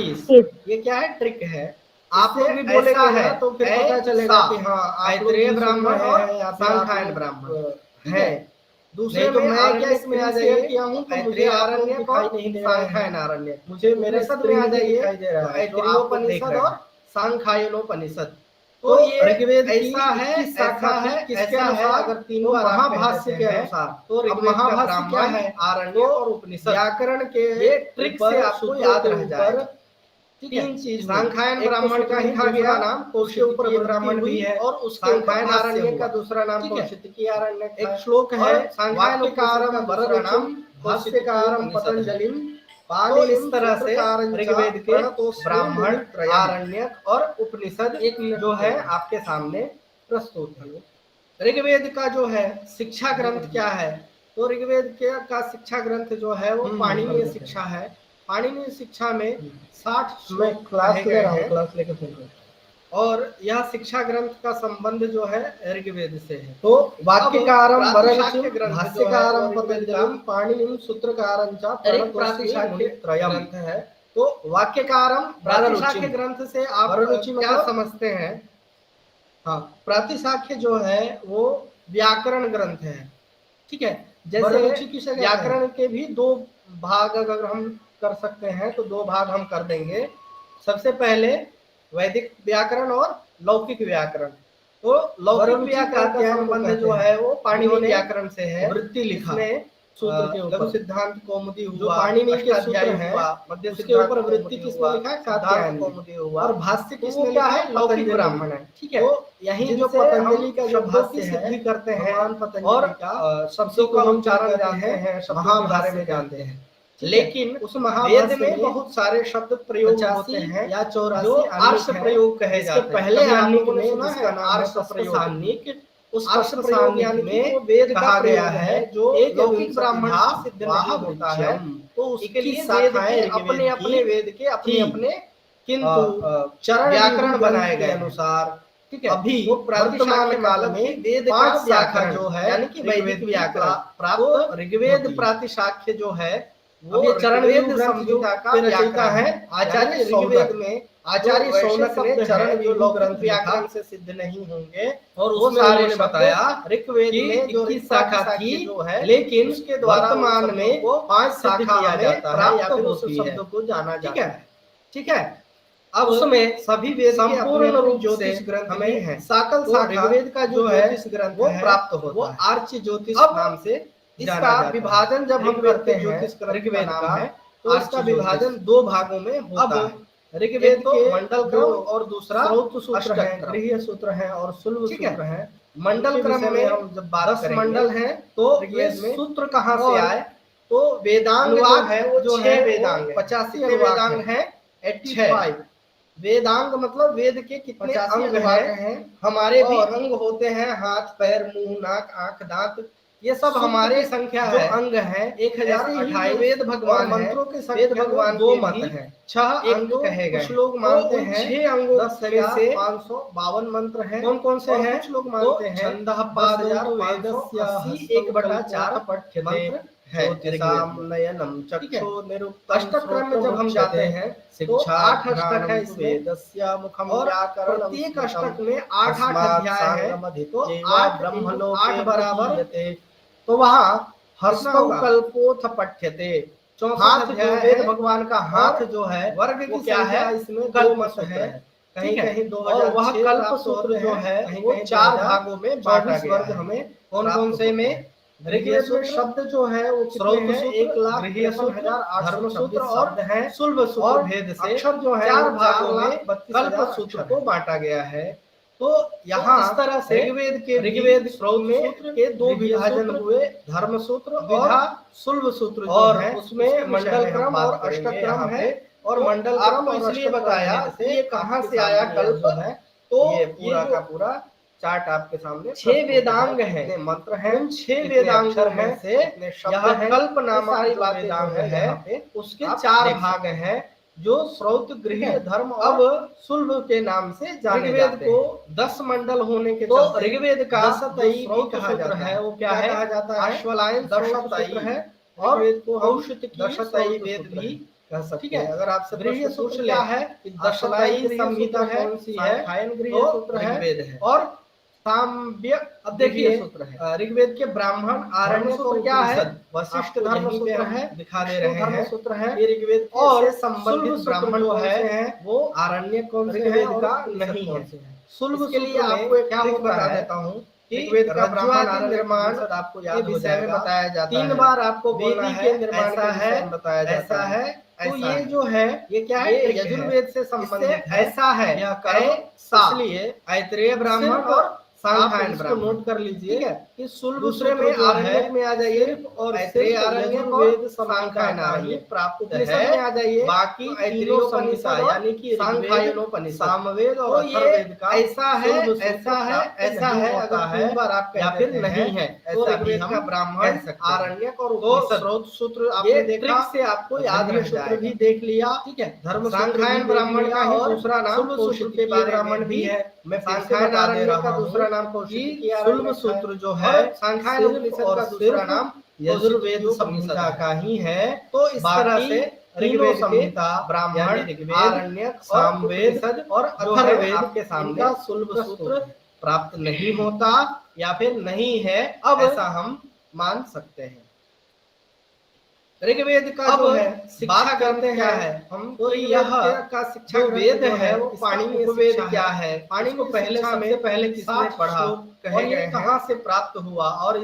ये क्या है, ट्रिक है। आप लोग भी बोलेगा है तो फिर पता चलेगा कि हाँ ऐत्रेय ब्राह्मण है या सांख्यायन ब्राह्मण है। दूसरे तो मैं क्या इसमें आ जाइए किया हूँ तो मुझे आरण्यक और सांख्यायन आरण्यक, मुझे मेरे सद में आ जाइए ऐत्रेयोपनिषद और सांख्यायनोपनिषद। तो ये ऋग्वेद ऐसा है, शाखा है, किसके अनुसार, अगर तीनों महाभाष्य के अनुसार, तो महाभाष्य क्या है, आरण्यक और उपनिषद। व्याकरण के ये ट्रिक से आपको याद रह जाएगा। 3 चीज, सांख्यायन ब्राह्मण का ही दूसरा नाम कौशिकी ब्राह्मण भी है, और उसके आरण्यक का दूसरा नाम कौशिकी आरण्यक। एक श्लोक है, सांख्यायन का आरंभ वररुचिम, भाष्य का आरंभ पतंजलिम। तो इस तरह से ऋग्वेद के ब्राह्मण, आरण्यक और उपनिषद एक जो है आपके सामने प्रस्तुत है। ऋग्वेद का जो है शिक्षा ग्रंथ क्या है, तो ऋग्वेद के का शिक्षा ग्रंथ जो है वो पाणिनीय शिक्षा है। पाणिनीय शिक्षा में 60 श्लोक क्लास ले रहा हूँ, क्लास लेके सुन, और यह शिक्षा ग्रंथ का संबंध जो है ऋग्वेद से है। तो वाक्य का आरंभ वररुचिम, भाष्य का आरंभ पतंजलिम, पाणिनिम सूत्रकारं च प्रातिशाख्य ग्रंथ है। तो वाक्य का आरंभ प्रातिशाख्य ग्रंथ से आप क्या समझते हैं? हाँ, प्रातिशाख्य जो है वो व्याकरण ग्रंथ है, ठीक है। जैसे व्याकरण के भी 2 भाग अगर हम कर सकते हैं तो 2 भाग हम कर देंगे। सबसे पहले वैदिक व्याकरण और लौकिक व्याकरण। तो लौकिक व्याकरण का संबंध जो है वो पाणिनीय व्याकरण से है। वृत्ति लिखा में सूत्र के लघु ऊपर सिद्धांत कौमुदी हुआ, जो पाणिनि के सूत्र हैं, मध्य उसके सिद्धांत ऊपर वृत्ति कौमुदी किसने हुआ, लिखा है? सिद्धांत कात्यायन कौमुदी हुआ, और भाष्य तो किसने वो क्या लिखा है? है? लौकिक पतंजलि ब्राह्मण है, ठीक है। तो यही जो जिनसे पतंजलि का जो शब्दों भाष्य की है, सिद्धि करते हैं भगवान और पतंजलि का शब्दों का हम उच्चारण क्या जानते हैं, शब्दों के बारे महाभाष्य में जानते कहते हैं। ठीक है? लेकिन उस वेद महाभाष्य में बहुत सारे शब्द प्रयोग होते 85 हैं या 84 जो आर्ष है, प्रयोग कहे जिसके जाते हैं। पहले कभी आप आनिक लोगों ने में सुना जिसका है नाम है आर्ष प्रयोग। पस्पसानिक, उस आर्ष प्रयोग यानी कि वो वेद का कहा गया प्रयोग है जो एक लौकिक ब्राह्मण से सिद्ध नहीं होता है, तो उसके लिए वेद के अपने अपने वेद के अपने अपने किंतु चरण व्याकरण बनाए गए अनुसार, ठीक है। अभी वो वर्तमान काल में वेद पांच का शाखा व्याकरण जो है यानी कि वैदिक व्याकरण प्राप्त ऋग्वेद होती है। प्रातिशाख्य जो है वो अब ये चरण ऋग्वेद व्यूह ग्रंथ जो संहिता का के रचयिता व्याकरण है। है आचार्य ऋग्वेद में आचार्य वैसे शौनक ने शब्द चरण है जो व्यूह लौकिक ग्रंथ व्याकरण व्याकरण से सिद्ध नहीं होंगे और वो उसमें सारे उन्होंने शब्द बताया ऋग्वेद कि में जो 21 शाखा थी, जो है, लेकिन उसके द्वारा वर्तमान में को 5 सिद्ध शाखा किया हमें जाता है प्राप्त या फिर उस होती है। शब्द को जाना ठीक जाता है? है। ठीक है। अब उसमें सभी वेद के संपूर्ण अपने रूप ज्योतिष से ग्रंथ हमें भी हैं। साकल तो शाखा ऋग्वेद का जो है, ज्योतिष ग्रंथ वो है प्राप्त होता वो है। आर्च ज्योतिष अब नाम से इसका जाना जाता है। विभाजन जब हम ऋग्वेद करते के हैं ज्योतिष ग्रंथ ऋग्वेद नाम का, है, तो इसका आर्च विभाजन ज्योतिष। 2 भागों में होता अब है। ऋग्वेद तो के मंडल क्रम जो और दूसरा स्रोत सूत्र है, अष्टक क्रम। गृह्य सूत्र है और सुल्भ ठीक है। सूत्र है। मंडल उनके क्रम विषय में हम जब बात 10 करेंगे, मंडल हैं, तो ये ऋग्वेद में सूत्र कहाँ से और आए? तो वेदांग अनुवाद जो है वो जो 6 है वो वेदांग है। 85 कितने अनुवाद वेदांग है? हैं? 85 वेदांग मतलब वेद के कितने 85 अंग अनुवाद हैं? हमारे भी और अंग होते हैं, हाथ पैर मुंह नाक आंख दांत, ये सब सूत्र हमारे की संख्या जो है अंग है। 1028 वेद भगवान और है, मंत्रों के वेद संख्या भगवान दो के मत भी हैं। 6 अंग तो कहे गए। कुछ लोग तो मानते उन हैं 6 अंगों 10,552 मंत्र हैं। कौन कौन से और हैं? कुछ लोग तो मानते हैं छंदः पादो वेदस्य 1/4 पठ्यते मंत्र है ज्योतिषाम नयनम ठीक है। चक्षु निरुक्तम अष्टक क्रम में जब हम श्रोत्रमुच्यते जाते हैं तो शिक्षा 8 अष्टक है इसमें। वेदस्य मुखम और व्याकरणम प्रत्येक स्मृतम अष्टक में 8 अध्याय है। तो 8 ब्रह्मलोके 8 बराबर, महीयते। तो वहाँ कितना हस्तौ होगा? कल्पोथ पठ्यते। 64 हाथ अध्याय जो है। वेद भगवान का हाथ जो है वर्ग वो की क्या है? संख्या इसमें कल्प 2 मत सूत्र है। कहीं कहीं और 2006 वह कल्प प्राप्त सूत्र होते जो हैं, है कहीं वो कहीं 4 2024 भागों में बांटा गया वर्ग है। हमें कौन कौन से में? ऋग्वेद में शब्द जो है वो स्रोत कितने हैं? सूत्र, गृह्य सूत्र, 1,53,826 धर्म सूत्र और शब्द हैं। शुल्भ सूत्र और भेद से अक्षर जो है 4 वो भागों में 4,32,000 कल्प सूत्र अक्षर को है। बांटा गया है। तो यहाँ इस तरह से ऋग्वेद स्रोत में सूत्र के 2 गृह्य विभाजन सूत्र, हुए, धर्म सूत्र विधा, और शुल्भ सूत्र और जो है, उसमें उसके मंडल विषय में क्रम हम बात और करेंगे अष्टक क्रम यहाँ है। पे। और तो मंडल क्रम आपको और इसलिए अष्टक बताया क्रम कि ये कहाँ आपके से आया सामने कल्प जो है, तो ये पूरा जो का पूरा चार्ट आपके सामने 6 वेदांग हैं, कितने मंत्र हैं, उन 6 कितने वेदांगों अक्षर में हैं, से कितने शब्द यह हैं, कल्प ये नामक सारी जो बातें वेदांग जो है है यहाँ पे उसके आप 4 देख भाग सकते हैं। हैं जो श्रौत गृह्य धर्म और अब शुल्भ के नाम से जाने ऋग्वेद जाते को हैं। 10 मंडल होने के तो चलते ऋग्वेद का दशतई जो श्रौत कहा सूत्र जाता है वो क्या है? कहा जाता है? अश्वलायन श्रौत सूत्र है। और ऋग्वेद को हम औषित दशतई वेद सूत्र भी है। कह सकते ठीक हैं। है। अगर आपसे गृह्य प्रश्न सूत्र पूछ क्या ले है? कि दशतई दशतई गृह्य संहिता सूत्र कौन सी है? सांख्यायन गृह्य तो सूत्र है ऋग्वेद है। और साम्य अब देखिए गृह्य सूत्र है। ऋग्वेद के ब्राह्मण आरण्य सूत्र क्या है? वशिष्ठ आपको धर्म यहीं पे सूत्र हम है, दिखा दे विष्णु रहे धर्म हैं। सूत्र है। ये ऋग्वेद और से संबंधित शुल्भ ब्राह्मण सूत्र जो कौन से है हैं? वो आरण्य कौन से ऋग्वेद है का और नहीं कौन है। से हैं। शुल्भ इसके लिए सूत्र में आपको एक क्या ट्रिक होता बता है देता हूँ कि ऋग्वेद का ब्राह्मण ब्राह्मण निर्माण आपको के याद हो विषय में जाएगा। बताया जाता 3 है। बार आपको बोलना वेदी है, के निर्माण ऐसा के विषय में बताया जाता ऐसा है, तो ऐसा ये है। जो है ये क्या है? ये ट्रिक है। यजुर्वेद से संबंधित है। ऐसा है, यह कर्म इसलिए ऐत्रेय ब्राह्मण सिर्फ और आप सांख्यायन इसको ब्राह्मण नोट कर लीजिए ठीक है। कि शुल्भ दूसरे सूत्र में जो है, आरण्यक में आ जाइए सिर्फ और ऐत्रेय सिर्फ आरण्यक यजुर्वेद और संहिता सांख्यायन का ही आरण्यक प्राप्त उपनिषद है। में आ जाइए बाकी तीनों तीनों संहिता संहिता यानी कि सांख्यायनोपनिषद, सामवेद और तो ये अथर्ववेद का ऐसा है, शुल्भ सूत्र ऐसा है, प्राप्त ऐसा नहीं है। होता अगर है 3 बार आप या कह फिर देते नहीं हैं, है, तो ऐसा भी ऋग्वेद हम का ब्राह्मण कह सकते हैं। आरण्यक और तो उपनिषद, स्रोत सूत्र ये आपने देखा, ट्रिक से आपको याद गृह्य रह सूत्र जाएगा। भी देख लिया, ठीक है। धर्म सांख्यायन ब्राह्मण का ही दूसरा नाम शुल्भ सूत्र कौशिक के बारे ब्राह्मण में भी है। मैं फिर से सांख्यायन बता दे आरण्य रहा का हूँ दूसरा नाम कि कौशिकी शुल्भ आरण्य सूत्र जो और है सांख्यायन सिर्फ उपनिषद और का दूसरा सिर्फ नाम यजुर्वेद संहिता का ही है। तो इस तरह से ऋग्वेद संहिता, ब्राह्मण, आरण्यक, सामवेद और अथर्ववेद आपके सामने इनका शुल्भ सूत्र प्राप्त नहीं होता या फिर नहीं है, अब ऐसा हम मान सकते हैं। ऋग्वेद का जो है शिक्षा करते क्या है हम, तो यह का शिक्षा वेद है वो पाणिनि उपवेद क्या है, पाणिनि पहले सबसे पहले किसने पढ़ा और ये कहाँ से प्राप्त हुआ और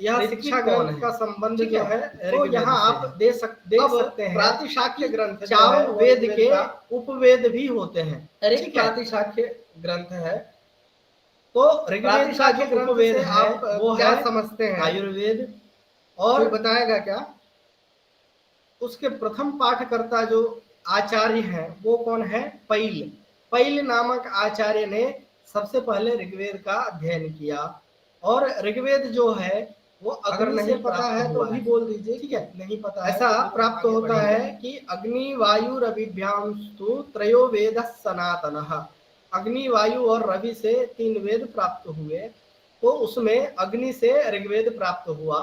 यह शिक्षा ग्रंथ का संबंध जो है तो यहाँ आप देख सकते हैं प्रातिशाख्य ग्रंथ 4 वेद के उपवेद भी होते हैं। प्रातिशाख्य ग्रंथ है तो ऋग्वेद का जो उपवेद है वो क्या समझते हैं आयुर्वेद, और बताएगा क्या उसके प्रथम पाठकर्ता जो आचार्य हैं वो कौन है, पैल नामक आचार्य ने सबसे पहले ऋग्वेद का अध्ययन किया। और ऋग्वेद जो है वो अगर नहीं पता है तो भी बोल दीजिए, ठीक है, नहीं पता ऐसा प्राप्त होता है कि अग्नि वायु रविभ्यामस्तु त्रयो वेद सनातनः, अग्नि वायु और रवि से 3 वेद प्राप्त हुए, तो उसमें अग्नि से ऋग्वेद प्राप्त हुआ।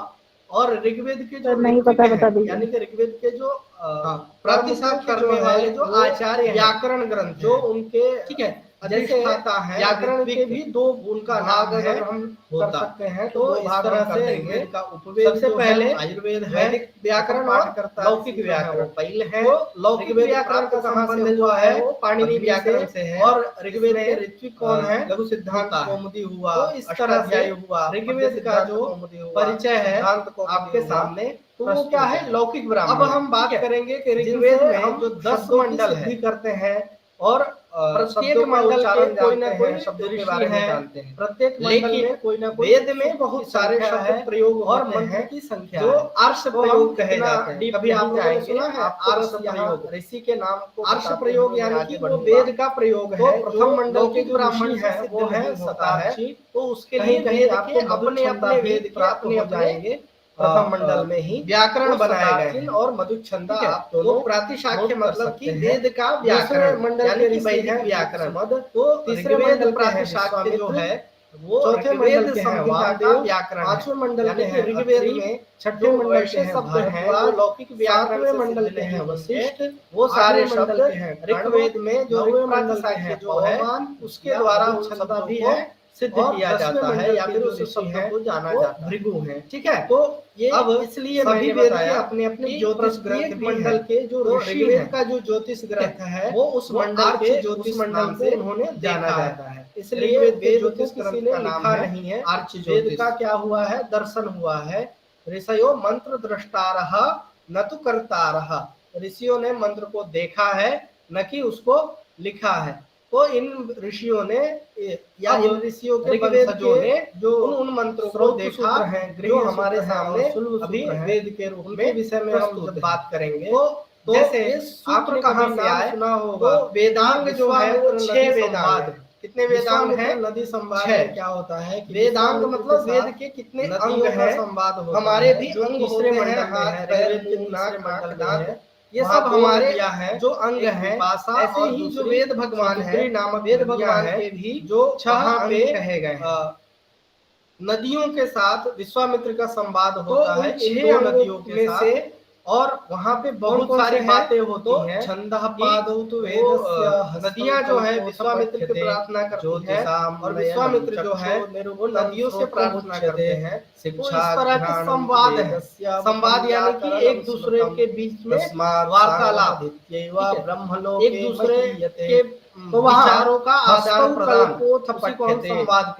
और ऋग्वेद के जो नहीं पता बता दीजिए, यानी कि ऋग्वेद के जो प्रातिशाख्य करने वाले जो आचार्य व्याकरण ग्रंथ जो उनके, ठीक है, जैसे व्याकरण के भी 2 उनका नाम है, हम कर सकते हैं तो इस तरह से ऋग्वेद का उपवेद सबसे पहले आयुर्वेद है, व्याकरण पाठकर्ता लौकिक व्याकरण पहले है, लौकिक व्याकरण का संबंध जो है वो पाणिनि व्याकरण से है, और ऋग्वेद के ऋत्विक कौन है, लघु सिद्धांत कौमुदी हुआ, तो इस तरह से हुआ ऋग्वेद का जो परिचय है आपके सामने, तो वो क्या है लौकिक ब्राह्मण। अब हम बात करेंगे कि ऋग्वेद में हम जो 10 मंडल है करते हैं और प्रत्येक मंडल के कोई ना कोई शब्द के बारे में जानते हैं, प्रत्येक मंडल में कोई ना कोई वेद में बहुत सारे शब्द प्रयोग और मंत्र की संख्या जो अर्श प्रयोग कहे जाते हैं। कभी आप जाएंगे अर्श प्रयोग, ऋषि के नाम को अर्श प्रयोग यानी कि वो वेद का प्रयोग है। प्रथम मंडल के जो ब्राह्मण है वो है शताक्षी, तो उसके लिए वेद के अपने अपने वेद प्राप्त हो जाएंगे। प्रथम मंडल में ही व्याकरण बनाए गए और मधुच्छंदा, आप दोनों प्रातिशाख्य मतलब कि वेद का व्याकरण मंडल के वैदिक व्याकरण मद, तो तीसरे मंडल प्रातिशाख्य जो है वो चौथे मंडल के हैं वामदेव व्याकरण, पांचवें मंडल के हैं ऋग्वेद में, छठे मंडल के शब्द हैं वो लौकिक व्याकरण, मंडल के हैं वशिष्ठ, वो सारे शब्द ऋग्वेद में जो प्रातिशाख्य जो है उसके द्वारा उन शब्दों भी है सिद्ध किया जाता है या फिर उस शब्द को जाना जाता है, भृगु है, ठीक है। तो ये अब इसलिए सभी वेद के अपने अपने ज्योतिष ग्रंथ मंडल के जो ऋग्वेद का जो ज्योतिष ग्रंथ है वो उस मंडल के ज्योतिष मंडल से उन्होंने जाना जाता है, इसलिए वेद ज्योतिष ग्रंथ का नाम नहीं है आर्च। वेद का क्या हुआ है, दर्शन हुआ है, ऋषयो मंत्र द्रष्टारः न तो कर्तारः, ऋषियों ने मंत्र को देखा है न कि उसको लिखा है। तो इन ऋषियों ने या इन ऋषियों के वंशजों ने जो उन मंत्रों को देखा है जो हमारे सामने अभी वेद के रूप में विषय में हम जब बात करेंगे तो जैसे आपने कहाँ से आए सुना होगा, वेदांग जो है वो 6 वेदांग, कितने वेदांग हैं, नदी संवाद क्या होता है, वेदांग मतलब वेद के कितने अंग हैं, संवाद हमारे भी अंग होते हैं, ये सब हमारे है जो अंग है। ऐसे ही जो वेद भगवान है नामक वेद भगवान के भी जो 6 अंग कहे गए हैं। नदियों के साथ विश्वामित्र का संवाद होता है 6 नदियों के साथ, और वहाँ पे बहुत सारी बातें होती हैं। छंदः पादौ वेदस्य, नदियाँ जो है विश्वामित्र की प्रार्थना करती हैं और विश्वामित्र जो है वो नदियों से प्रार्थना करते हैं। तो इस तरह के संवाद है, संवाद यानी कि एक दूसरे के बीच में वार्तालाप, एक दूसरे के विचारों का आदान प्रदान को संवाद कहते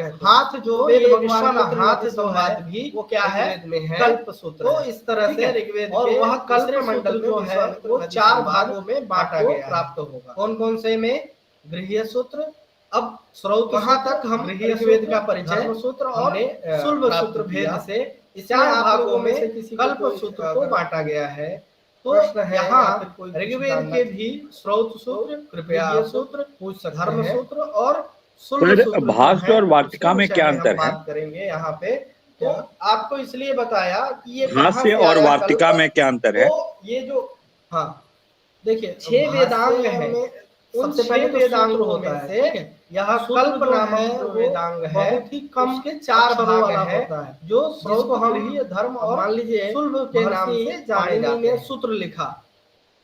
हैं। हाथ जो वेद भगवान का हाथ संवाद भी वो क्या है, कल्प सूत्र। तो इस तरह से ऋग्वेद और वह कल्प मंडल जो है वो 4 भागों में बांटा गया प्राप्त होगा। कौन कौन से में, गृह्य सूत्र, अब स्रोत वहां तक हम ऋग्वेद का परिचय सूत्र और शुल्ब सूत्र भेद से इस 4 भागों में कल्प सूत्र को बांटा गया है। तो यहाँ ऋग्वेद के भी स्रोत सूत्र, कृपया सूत्र, धर्म सूत्र और शुल्ब सूत्र, भाष्य और वार्तिका में क्या अंतर है, बात करेंगे यहाँ पे। तो आपको इसलिए बताया कि ये भाष्य और वार्तिका में क्या अंतर है। तो ये जो हाँ देखिए 6 वेदांग है, सबसे पहले वेदांग होता है, यह कल्प नामक वेदांग है, बहुत ही कम के 4 भाग है जो स्रोत, धर्म और मान लीजिए शुल्ब के नाम से जाने सूत्र लिखा।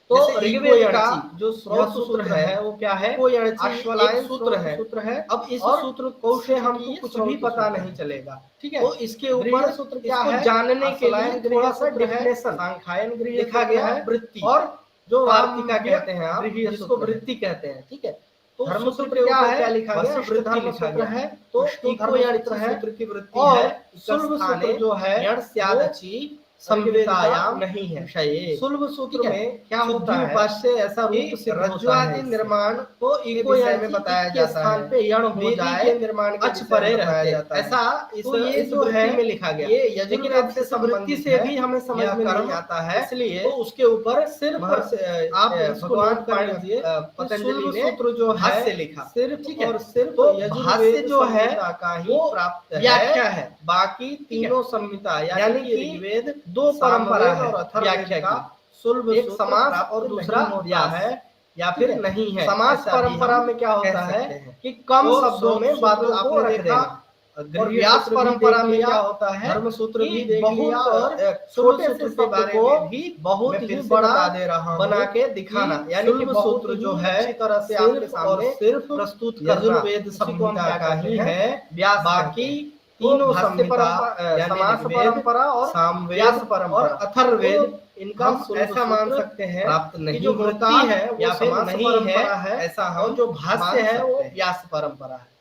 तो ऋग्वेद का जो स्रोत सूत्र है वो क्या है? अश्वलायन सूत्र है। अब इस सूत्र को से हमको कुछ भी पता नहीं चलेगा, ठीक है। तो इसके ऊपर सूत्र क्या इसको है जानने के लिए थोड़ा सा डेफिनेशन सांख्यायन गृह लिखा गया है, वृत्ति, और जो वार्तिका कहते हैं आप, जिसको वृत्ति कहते हैं, ठीक है। तो धर्म सूत्र क्या है? क्या लिखा गया? वशिष्ठ धर्म सूत्र है। तो इको सूत्र है, की वृत्ति और है। सुलभ सूत्र जो है यणस्यादचि संविदायाम नहीं है। विषये। सुलभ सूत्र में क्या होता है? उपास्य ऐसा रूप सिद्ध होता है। निर्माण तो इको विषय में बताया जाता स्थान है, पे यण हो वेदी जाए, के निर्माण के अच विषय परे में बताया रहते, जाता है। ऐसा तो ये इस जो वृत्ति है में लिखा गया। ये लेकिन यजुर्वेद अब से इस वृत्ति संबंधित से है, भी हमें समझ यह में नहीं कर्म आता है, इसलिए तो उसके ऊपर सिर्फ आप भगवान पाणिनि पतंजलि ने सूत्र जो है भाष्य लिखा, सिर्फ ठीक है। और सिर्फ तो यजुर्वेद भाष्य जो है का ही वो प्राप्त व्याख्या है। बाकी तीनों संहिता यानी कि ऋग्वेद, दो परंपरा सामवेद है और अथर्ववेद व्याख्या का की। सुलभ एक सूत्र समास प्राप्त और दूसरा नहीं होता व्यास है, या ठीक फिर है। नहीं है। समास ऐसा भी परंपरा हम में क्या होता कह है सकते हैं। कि कम तो शब्दों में बातों को आपने रख देखा, देना। और गृह व्यास सूत्र भी परंपरा देख में लिया, क्या होता है? धर्म सूत्र कि भी देख बहुत लिया, और छोटे सूत्र से के शब्द बारे को में भी बहुत मैं ही फिर से बड़ा बता दे रहा हूं बना के दिखाना, कि यानी कि सुलभ बहुत सूत्र ही जो है अच्छी तरह से सिर्फ आपके सामने और सिर्फ प्रस्तुत करना, यजुर्वेद उसी को हम संहिता क्या का कहते ही हैं? है। व्यास बाकी तीनों तीनों भाष्य संहिता परंपरा, यानी समास ऋग्वेद, परंपरा और सामवेद व्यास परंपरा और अथर्ववेद, तो इनका हम सुलभ ऐसा मान सूत्र सकते हैं प्राप्त कि नहीं जो होता वृत्ति है वो या समास नहीं परंपरा है, ऐसा और हम जो भाष्य मान है वो सकते हैं। व्यास परंपरा है।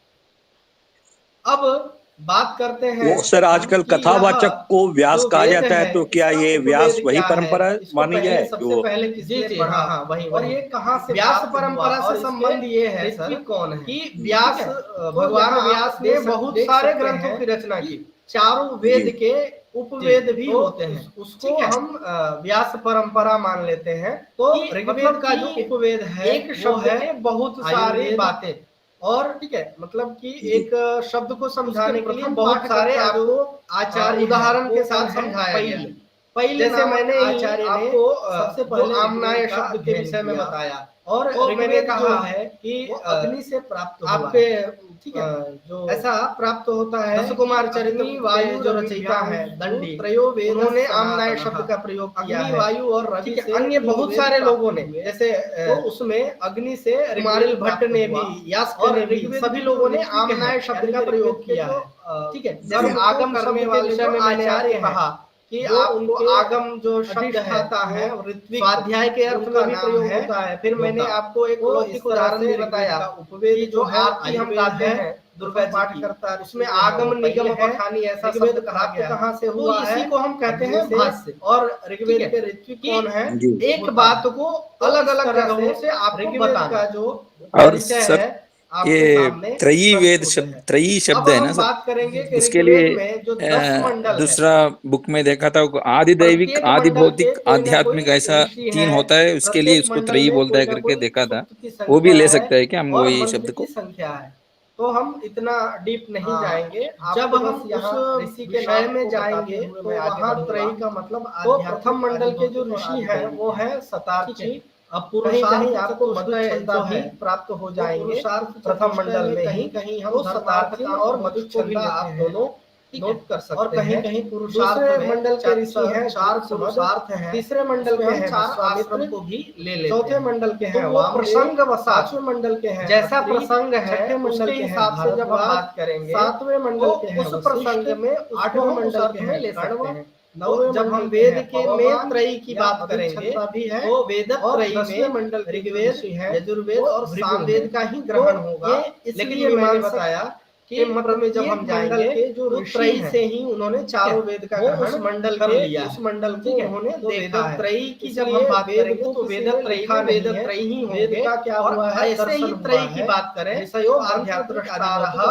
अब बात करते हैं वो सर आजकल कि कथावाचक यह को व्यास जो कहा वेद जाता है, है, तो क्या इसका ये उपवेद व्यास वही क्या परंपरा है? इसको मानी जाए सबसे जो पहले किसने जी, पढ़ा? हाँ, वही। और ये कहाँ से व्यास प्राप्त परंपरा हुआ? से और संबंध ये है इसके सर कौन है कि व्यास ठीक है? तो भगवान यहाँ व्यास आप ने देख बहुत देख सारे सकते ग्रंथों हैं की रचना कि की। चारों वेद जी। के उपवेद भी तो होते हैं, उसको ठीक है? हम व्यास परंपरा मान लेते हैं। तो कि ऋग्वेद मतलब का जो कि उपवेद है एक वो शब्द है के बहुत सारी आयुर्वेद, बातें, और ठीक है, मतलब कि जी। एक शब्द को समझाने के लिए प्रथम बहुत पाठ सारे करता जो आपको आचार्य उदाहरण हैं, के वो साथ कौन है? समझाया गया। पैल। पैल जैसे नामक मैंने ही आचार्य ने आपको सबसे जो पहले आमनाय ऋग्वेद का शब्द के अध्ययन विषय में किया। बताया, और तो ऋग्वेद मैंने जो कहा है कि वो अग्नि से प्राप्त हुआ आपके है, ठीक है? जो ऐसा प्राप्त होता है दश कुमार कि चरित्र अग्नि, के वायु, जो रवि, रचयिता व्याम, हैं दंडी, त्रयोवेद उन्होंने सनातनः। आमनाय शब्द का प्रयोग किया अग्नि, है, वायु और रवि ठीक है? से अन्य तीन बहुत वेद सारे प्राप्त लोगों ने, हुए। जैसे तो उसमें अग्नि से कुमारिल ऋग्वेद भट्ट प्राप्त ने हुआ, भी, यास्क और ने भी, ऋग्वेद सभी की लोगों ने ऋत्विक है, आमनाय शब्द यानी का कि प्रयोग ऋग्वेद के किया जो, है, ठीक है? कर्म जैसे को आगम करने शब्द के वाले विषय जो में मैंने आचार्य आपको हैं, कहा कि जो आपको उनके आगम जो शब्द है अधिष्ठाता है, वो ऋत्विक स्वाध्याय के अर्थ उनका में भी नाम प्रयोग है होता है। फिर मैंने होता। आपको एक तो लौकिक इस तरह उदाहरण से भी ऋग्वेद बताया का उपवेद कि जो जो है आरती हम आयुर्वेद गाते है, हैं दुर्गा प्रथम जी पाठ की, करता उसमें ऋषि जो है आगम वो निगम पैल है। पठानी ऐसा ऋग्वेद शब्द कहा प्राप्त गया है। कहाँ से तो हुआ है? इसी को हम कहते अग्नि हैं से। भाष्य। और ऋग्वेद ठीक के है? ऋत्विक कि कौन है? जी। एक बात को अलग अलग जगहों से आपको ऋग्वेद बताना का जो और परिचय सर है आपके ये सामने त्रयी वेद प्रस्तुत शब्द, है। त्रयी अब शब्द है ना हम सर, बात करेंगे कि उसके ऋग्वेद लिए में जो 10 मंडल है, दूसरा बुक में देखा था आदि दैविक, प्रत्येक आदि मंडल के भौतिक, कोई ना आध्यात्मिक कोई ऐसा ऋषि 3 है, होता है, उसके लिए प्रत्येक उसको मंडल त्रयी में बोलता कोई है ना करके कोई देखा था। सूक्त की वो भी संख्या ले है सकता है क्या हम और वही मंत्र शब्द की को? संख्या है। तो हम इतना डीप नहीं हाँ, जाएंगे। जब हम यहाँ उस ऋषि के विषय नाम में को जाएंगे बताते हुए तो मैं आगे वहाँ बढ़ूंगा। त्रयी का मतलब तो प्रथम मंडल के जो आध्यात्मिक, ऋषि हैं वो है शतार्थी। अब कहीं कहीं पुरुषार्थ आपको चतुष्टय मधुच्छंदा जो भी है प्राप्त हो जाएंगे पुरुषार्थ प्रथम मंडल में ही। कहीं कहीं हम तो धर्मार्थ शतार्थी काम और और मधुच्छंदा आप दोनों नोट कर सकते और कहीं हैं। कहीं दूसरे पुरुषार्थ में मंडल के ऋषि हैं चार चार पुरुषार्थ हैं। तीसरे मंडल के हैं चार विश्वामित्र आश्रम को भी ले लेते चौथे हैं। मंडल के तो हैं वो प्रसंग वामदेव, वसात पांचवें मंडल के हैं जैसा अत्रि, प्रसंग है छठे मंडल उसके के हैं हिसाब से जब हम भारद्वाज, बात करेंगे सातवें मंडल तो के हैं उस वशिष्ठ, प्रसंग में आठवें मंडल के में हैं ले सकते कण्व, हैं। नौवें जब हम मंडल के वेद हैं के पवमान में त्रयी की या बात करेंगे मधुच्छंदा भी है, तो वेद और त्रयी 10वें में मंडल के जो ऋग्वेद, ऋषि हैं यजुर्वेद वो और भृगु सामवेद हैं। का ही ग्रहण तो होगा। ये लेकिन इसलिए मैंने मैंने बताया कि कि मध्य में जब हम प्रत्येक जाएंगे मंडल के जो तो ऋषि त्रयी हैं, से ही उन्होंने चारों वेद का वो ग्रहण उस मंडल कर के लिया उस है। मंडल को ठीक है? उन्होंने तो देखा है। वेदत्रयी की जब इसलिए हम बात वेद करेंगे को तो किसी ने वेदत्रयी लिखा में नहीं है। वेदत्रयी ही वेद होंगे। का क्या और हुआ है? ऐसे ही दर्शन त्रयी हुआ की है। बात करें ऋषयो तो मंत्र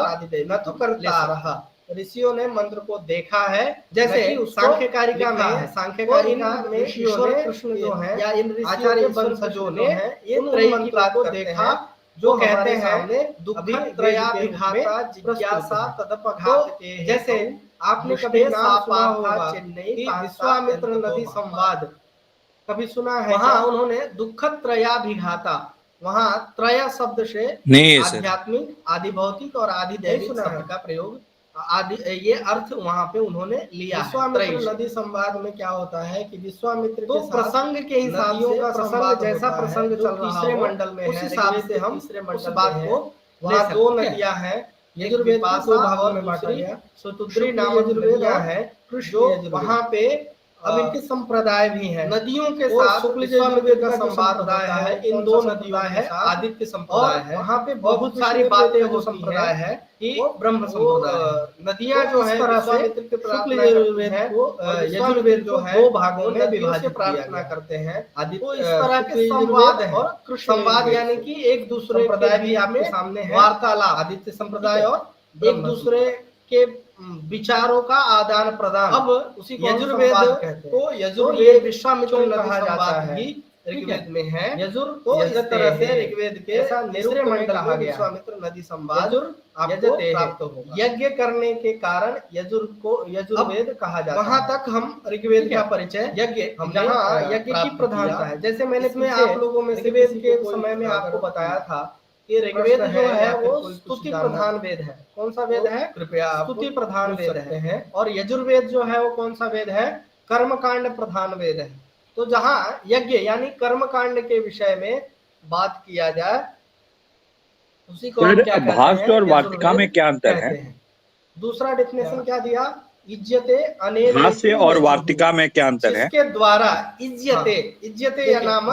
आदिदैविक न तो करता रहा। ऋषियों ने मंत्र को देखा है, जैसे न कि उसको सांख्यकारिका लिखा में है। सांख्यकारिका तो में इन ईश्वर ऋषियों कृष्ण जो है या इन ऋषियों आचार्य के ईश्वर वंशजों कृष्ण ने जो है ये उन त्रयी की मंत्रों बात को करते देखा हैं जो वो कहते हमारे हैं सामने दुःखत्रयाभिघाता जिज्ञासा तदपघात के तो जैसे आपने कभी नाम सुना होगा चेन्नई कि विश्वामित्र नदी संवाद कभी सुना है? वहां उन्होंने दुःखत्रयाभिघाता, वहां त्रय शब्द से नहीं है सर। आध्यात्मिक, आदि भौतिक और आदि दैविक शब्द का प्रयोग आदि ये अर्थ वहां पे उन्होंने लिया। विश्वामित्र नदी संवाद में क्या होता है कि विश्वामित्र तो प्रसंग के हिसाब से प्रसंग जैसा प्रसंग चल रहा तीसरे मंडल में उस हिसाब से हम उस बात को वहाँ दो नदियां हैं, यजुर्वेद को दो भागों में बांटा गया। शतुद्री नामक नदियां हैं जो वहां पे अब इनके संप्रदाय भी हैं, नदियों के साथ शुक्ल यजुर्वेद का संप्रदाय है। इन दो नदियों है आदित्य संप्रदाय है। वहाँ पे बहुत सारी बातें हो संप्रदाय है कि वो ब्रह्म संप्रदाय नदियां जो है विश्वामित्र के शुक्ल यजुर्वेद को यजुर्वेद जो है दो भागों में विभाजित प्रार्थना करते हैं। तो इस तरह के संवाद है और संवाद यानी कि एक दूसरे संप्रदाय भी आपके सामने है, वार्तालाप आदित्य संप्रदाय और एक दूसरे के विचारों का आदान प्रदान। अब उसी को यजुर्वेद को यजुर्वेद विश्वामित्र कहा जाता है, ऋग्वेद में है यजुर। तो इस तरह से ऋग्वेद के तीसरे मंडल में विश्वामित्र नदी संवाद आपको प्राप्त होगा। यज्ञ करने के कारण यजुर को यजुर्वेद कहा जाता है। वहां तक हम ऋग्वेद का परिचय यज्ञ यज्ञ की प्रधानता है। जैसे मैंने इसमें आप लोगों में ऋग्वेद के समय में आपको बताया था कि ऋग्वेद जो है वो स्तुति प्रधान वेद है। कौन सा वेद है? कृपया स्तुति प्रधान वेद है। और यजुर्वेद जो है वो कौन सा वेद है? कर्मकांड प्रधान वेद है। तो जहां यज्ञ यानी कर्मकांड के विषय में बात किया जाए उसी को हम क्या कहते हैं? भाष्य और वार्तिका में क्या अंतर है? दूसरा डेफिनेशन क्या दिया? इज्जते अनेक। भाष्य और वार्तिका में क्या अंतर है? जिसके द्वारा इज्जते या नाम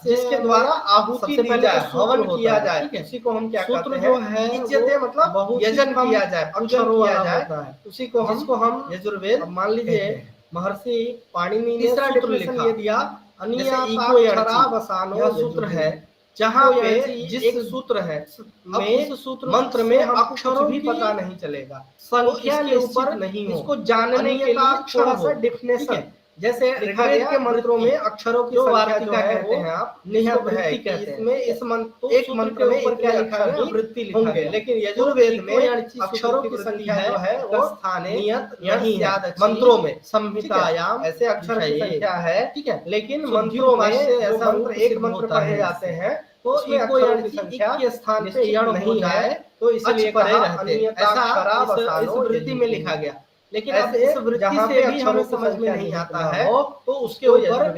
जिसके द्वारा आहुति दी जाए, हवन किया जाए, उसी को हम क्या कहते हैं? इज्जते मतलब यजन किया जाए, पूजन किया जाए, उसी को हम यजुर्वेद। मान लीजिए महर्षि पाणिनि ने सूत्र लिखा, ये दिया यह सूत्र है जहाँ पे जिस सूत्र है उस सूत्र मंत्र में अक्षरों भी पता नहीं चलेगा, संख्या के ऊपर नहीं हो, इसको जानने के लिए थोड़ा सा डेफिनेशन। जैसे ऋग्वेद के मंत्रों में अक्षरों की संख्या जो है कहते हैं आप निहत है, इसमें इस मंत्र एक मंत्र में ऊपर क्या लिखा है? वृत्ति लिखा है। लेकिन यजुर्वेद में अक्षरों की संख्या जो है वो स्थाने नियत नहीं है। मंत्रों में संहितायाम ऐसे अक्षर की संख्या है, ठीक है। लेकिन मंत्रों में ऐसा मंत्र एक मंत्र पढ़े जाते हैं तो उसमें अक्षरों की संख्या के स्थान पे यण नहीं है, तो इसलिए कहा ऐसा इस वृत्ति में लिखा गया। लेकिन अब इस वृत्ति से भी हमें समझ में नहीं आता है तो उसके ऊपर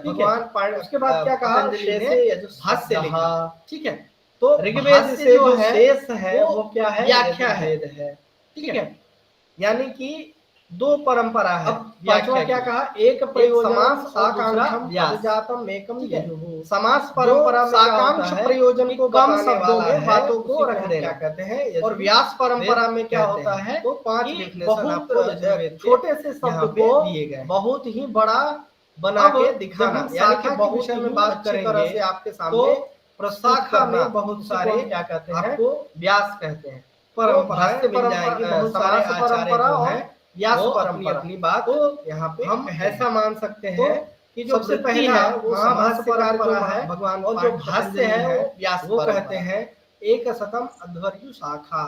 भगवान उसके बाद क्या कहा? भाष्य लिखा, ठीक है। तो ऋग्वेद से जो शेष है वो क्या है? व्याख्या है, ठीक है। यानी कि दो परंपरा है। अब पांचवा क्या कहा? एक समास आकांक्षम जातम एकम यजुः। समास परंपरा में आकांक्ष प्रयोजन को कम शब्दों में बातों को रख देना कहते हैं। और व्यास परंपरा में क्या होता है? तो 5 डेफिनेशन आपको छोटे से शब्द को दिए गए, बहुत ही बड़ा बना के दिखाना। यानी कि बहुत विषय में बात करेंगे से आपके सामने प्रशाखा में बहुत सारे क्या कहते हैं? आपको व्यास कहते हैं। परंपरा से मिल जाएगी बहुत सारे आचार्य जो है व्यास परंपरा। अपनी बात तो यहाँ पे हम ऐसा मान सकते हैं कि जो सबसे पहला महाभाष्यकार जो है भगवान और जो भाष्य है वो व्यास, वो कहते हैं एक शतम अध्वर्यु शाखा।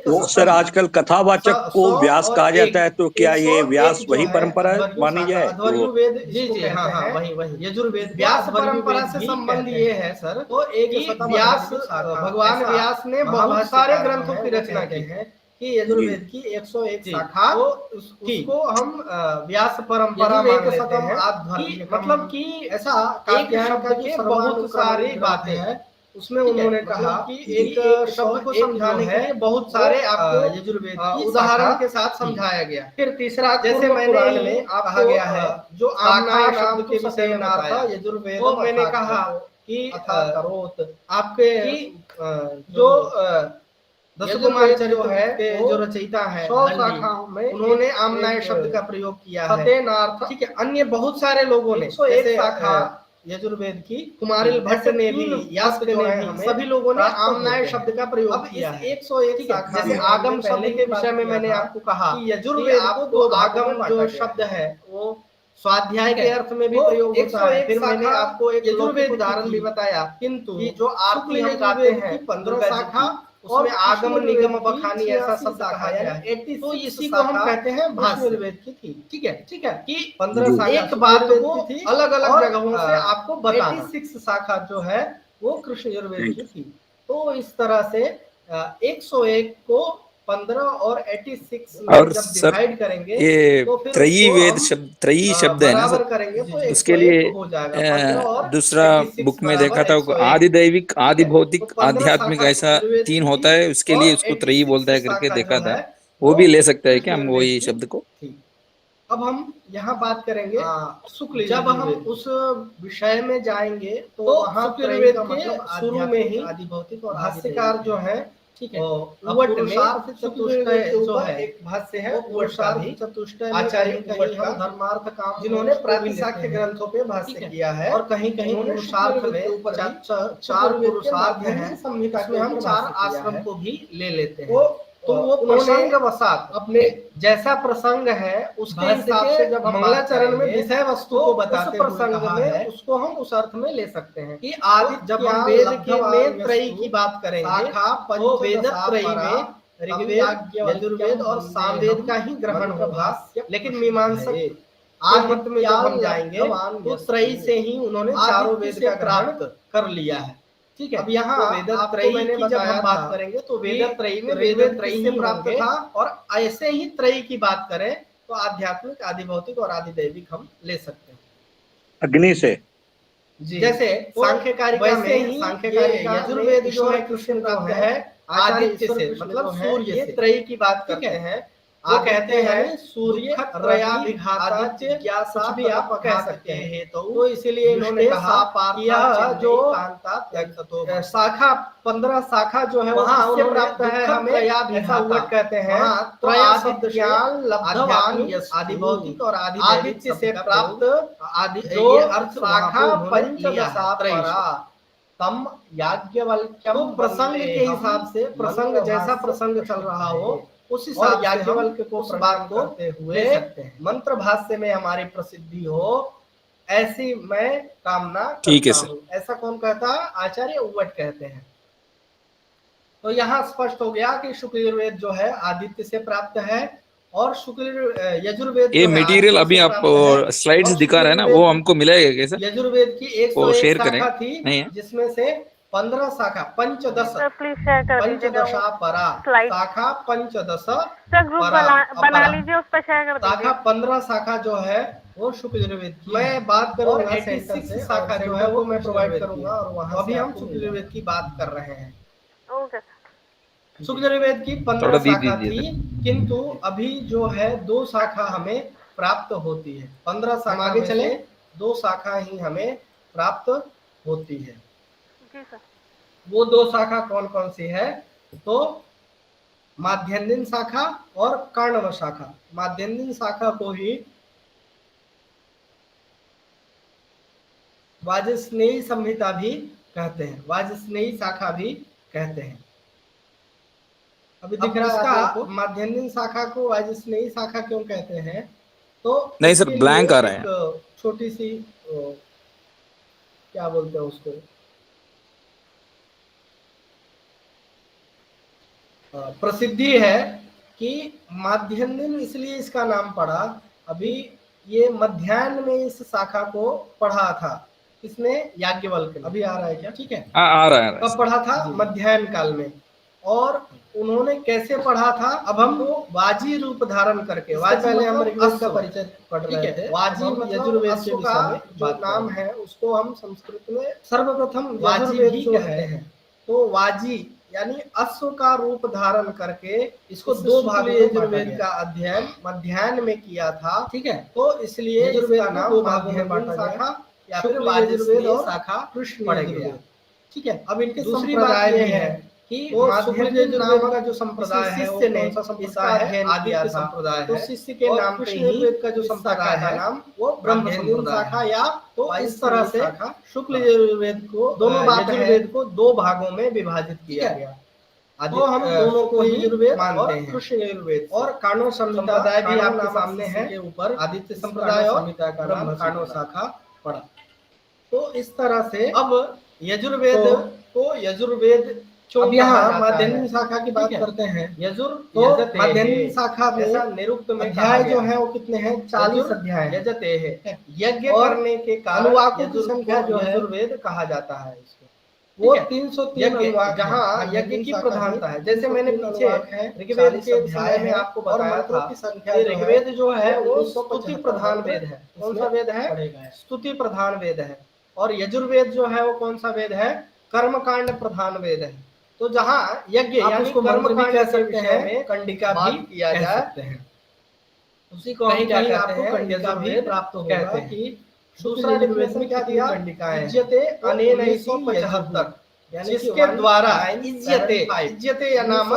तो सर आजकल कथावाचक को व्यास कहा जाता है, तो क्या ये व्यास वही परंपरा मानी जाए? अध्वर्युवेद जी जी हाँ हाँ वही यजुर्वेद व्यास परंपरा से संबंध ये है सर। तो एक व्यास भगवान व्यास ने बहुत सारे ग्रंथों की रचना की है कि यजुर्वेद की 101 शाखा उसको हम व्यास परंपरा मान लेते हैं। मतलब कि ऐसा एक शब्द के बहुत सारी बातें हैं उसमें उन्होंने कहा कि एक शब्द को समझाने के लिए बहुत सारे आपको यजुर्वेद की उदाहरण के साथ समझाया गया। फिर तीसरा जैसे मैंने में कहा गया है जो आमनाय शब्द के विषय में बताया यजुर्वेद, वो मैंने कहा कि आपके जो दशकुमारचर्य जो है जो रचयिता है 100 शाखाओं में उन्होंने आमनाय शब्द का प्रयोग किया है, ठीक है। अन्य बहुत सारे लोगों ने 101 शाखा यजुर्वेद की कुमारिल भट्ट ने भी यास्क ने भी सभी लोगों ने आमनाय शब्द का प्रयोग किया है। 101 शाखा जैसे आगम शब्द के विषय में मैंने आपको कहा कि यजुर्वेद आपको आगम जो शब्द है वो स्वाध्याय के अर्थ में भी प्रयोग होता है। फिर मैंने आपको एक यजुर्वेद उदाहरण भी बताया, किंतु जो आरती हम गाते हैं 15 शाखा उसमें आगम निगम बखानी ऐसा शब्द कहा गया है। तो इसी को हम कहते हैं भाष्य की थी, ठीक है कि 15 शाखा एक बात को अलग अलग जगहों से आपको बताना। 86 शाखा जो है वो कृष्ण यजुर्वेद की थी। तो इस तरह से 101 को 15 और 86 में और जब सर डिवाइड करेंगे ये तो फिर त्रयी उसको वेद हम शब्द, त्रयी शब्द है ना बराबर सर, करेंगे तो उसके 101 लिए हो जाएगा। 15 और दूसरा 86 बुक में बराबर देखा था 101। आदि दैविक, आदि ठीक है, भौतिक, तो 15 आध्यात्मिक शाखा ऐसा शुक्लवेद 3 की होता है, उसके लिए और उसको त्रयी बोलता है 86 करके शाखा देखा जो था। है वो भी ले सकते हैं कृष्ण क्या हम यजुर्वेद वही की शब्द को? थी। अब हम यहाँ बात करेंगे शुक्ल जब हम उस विषय में जाएंगे तो वहाँ शुक्लवेद के मतलब शुरू में ही आदि भौतिक और भाष्यकार जो है, ठीक है, उवट में चतुष्टय जो है एक भाष्य है, पुरुषार्थ चतुष्टय आचार्य कहीं हम धर्मार्थ काम जिन्होंने प्रातिशाख्य ग्रंथों पे भाष्य किया है, और कहीं कहीं पुरुषार्थ में ऊपर चार पुरुषार्थ हैं, संहिता में हम 4 आश्रम को भी ले लेते हैं। तो वो प्रसंग वसात अपने जैसा प्रसंग है उसके हिसाब से जब हम मंगलाचरण में विषय वस्तु को बताते हुए प्रसंग में उसको हम उस अर्थ में ले सकते हैं कि आदि जब हम वेद के में त्रयी की बात करेंगे तो वेद त्रयी में ऋग्वेद, यजुर्वेद और सामवेद का ही ग्रहण होगा, लेकिन मीमांसक आदि मत में जब हम जाएंगे तो त्रयी से ही उन्होंने चारों वेद का प्राप्त कर लिया है। ठीक है, अब यहाँ वेद त्रयी की जब हम बात करेंगे तो वेद त्रयी में वेद त्रयी से प्राप्त था, और ऐसे ही त्रयी की बात करें तो आध्यात्मिक, आदि भौतिक और आदि दैविक हम ले सकते हैं अग्नि से। जैसे सांख्यकारिका में सांख्यकारिका यजुर्वेद जो है कृष्ण प्राप्त है आदित्य से, मतलब सूर्य से त्रयी की बात करते हैं। वो कहते हैं सूर्य आदित्य कुछ भी आप कह सकते हैं, तो इसीलिए इन्होंने कहा कि यह जो शाखा 15 शाखा जो है वहाँ उससे प्राप्त है हमें, ऐसा उवट कहते हैं। त्रया शब्द से आदि भौतिक और आदित्य से प्राप्त आदि जो अर्थ शाखा पंचदशा तम याज्ञवल्क्यम, तो प्रसंग के हिसाब से प्रसंग जैसा प्रसंग चल रहा हो उस हिसाब से याज्ञवल्क्य को उस बात को हुए मंत्र भाष्य में हमारी प्रसिद्धि हो ऐसी मैं कामना करता हूं। ऐसा कौन कहता है? आचार्य उवट कहते हैं। तो यहाँ स्पष्ट हो गया कि शुक्ल यजुर्वेद जो है आदित्य से प्राप्त है, और शुक्ल यजुर्वेद ये मटेरियल अभी आप स्लाइड्स दिखा रहे हैं ना, वो हमको मिलेगा कैसे? यजुर्वेद की 101 शाखा थी जिसमें से 15 शाखा पंचदशा परा शाखा पंचदश बना लीजिए, उस पर शेयर कर दीजिए। शाखा 15 शाखा जो है वो शुक्ल यजुर्वेद की मैं बात करूंगा। 86 शाखा जो है वो मैं प्रोवाइड करूंगा, और वहां अभी हम शुक्ल यजुर्वेद की बात कर रहे हैं। शुक्ल यजुर्वेद की 15 शाखा थी, किंतु अभी जो है 2 शाखा हमें प्राप्त होती है। 15 शाखा आगे चले 2 शाखा ही हमें प्राप्त होती है। वो 2 शाखा कौन कौन सी है? तो माध्यन्दिन शाखा और कर्णव शाखा। माध्यन्दिन शाखा को ही वाजस्नेयी संहिता भी कहते हैं, वाजस्नेयी शाखा भी कहते हैं। अभी दिख रहा है आपको माध्यन्दिन शाखा को वाजस्नेयी शाखा क्यों कहते हैं? तो नहीं सर, ब्लैंक आ रहा है। छोटी सी क्या बोलते हैं उसको, प्रसिद्धि है कि माध्यन्दिन इसलिए इसका नाम पड़ा। अभी ये मध्याह्न में इस शाखा को पढ़ा था, किसने? याज्ञवल्क्य। अभी आ रहा है क्या? ठीक है, आ रहा है। कब पढ़ा था? मध्याह्न काल में। और उन्होंने कैसे पढ़ा था? अब हम वाजी रूप धारण करके, वाजी पहले हम ऋग्वेद का परिचय पढ़ रहे थे। वाजी यजुर्वेद के विषय में जो नाम है उसको हम संस्कृत में सर्वप्रथम वाजी भी कहते हैं। तो वाजी यानी अश्व का रूप धारण करके इसको 2 भागों में यजुर्वेद का अध्ययन मध्याह्न में किया था। ठीक है, तो इसलिए यजुर्वेद का नाम 2 भागों में बांटा गया, या फिर यजुर्वेद और शाखा कृष्ण यजुर्वेद। ठीक है, अब इनके दूसरी बात यह है कि माध्यन्दिन नाम का जो संप्रदाय है वो कौन सा संप्रदाय है? आदित्य संप्रदाय है। तो शिष्य के नाम पे ही का जो संप्रदाय है नाम वो ब्रह्म शाखा, या तो इस तरह से शुक्ल यजुर्वेद को दोनों यजुर्वेद को 2 भागों में विभाजित किया गया। तो हम दोनों को ही यजुर्वेद मानते हैं, कृष्ण यजुर्वेद। और कानो संप्रदाय भी आपके सामने है, के ऊपर आदित्य संप्रदाय और ब्रह्म कानो शाखा पड़ा। तो इस तरह से अब यजुर्वेद को यजुर्वेद अब यहाँ माध्यन्दिन शाखा की बात करते हैं। यजुर तो माध्यन्दिन शाखा में निरुक्त में अध्याय जो है वो कितने हैं? 40 अध्याय यजते है। यज्ञ करने के कारण अनुवाकों की संख्या जो है यजुर्वेद कहा जाता है इसको। वो 303 अनुवाक जहाँ यज्ञ की प्रधानता है। जैसे मैंने पीछे ऋग्वेद के समय में आपको बताया था कि ऋग्वेद जो है वो स्तुति प्रधान वेद है। कौन सा वेद है? स्तुति प्रधान वेद है। और यजुर्वेद जो है वो कौन सा वेद है? कर्मकांड प्रधान वेद है। तो जहाँ यज्ञ यानी कर्मकांड कह सकते हैं, कंडिका भी किया जा सकते हैं, उसी को हम क्या कहते हैं? कंडिका भी प्राप्त होगा कि दूसरा डेफिनेशन क्या दिया? इज्जते अनेन 175, जिसके द्वारा इज्जते या नाम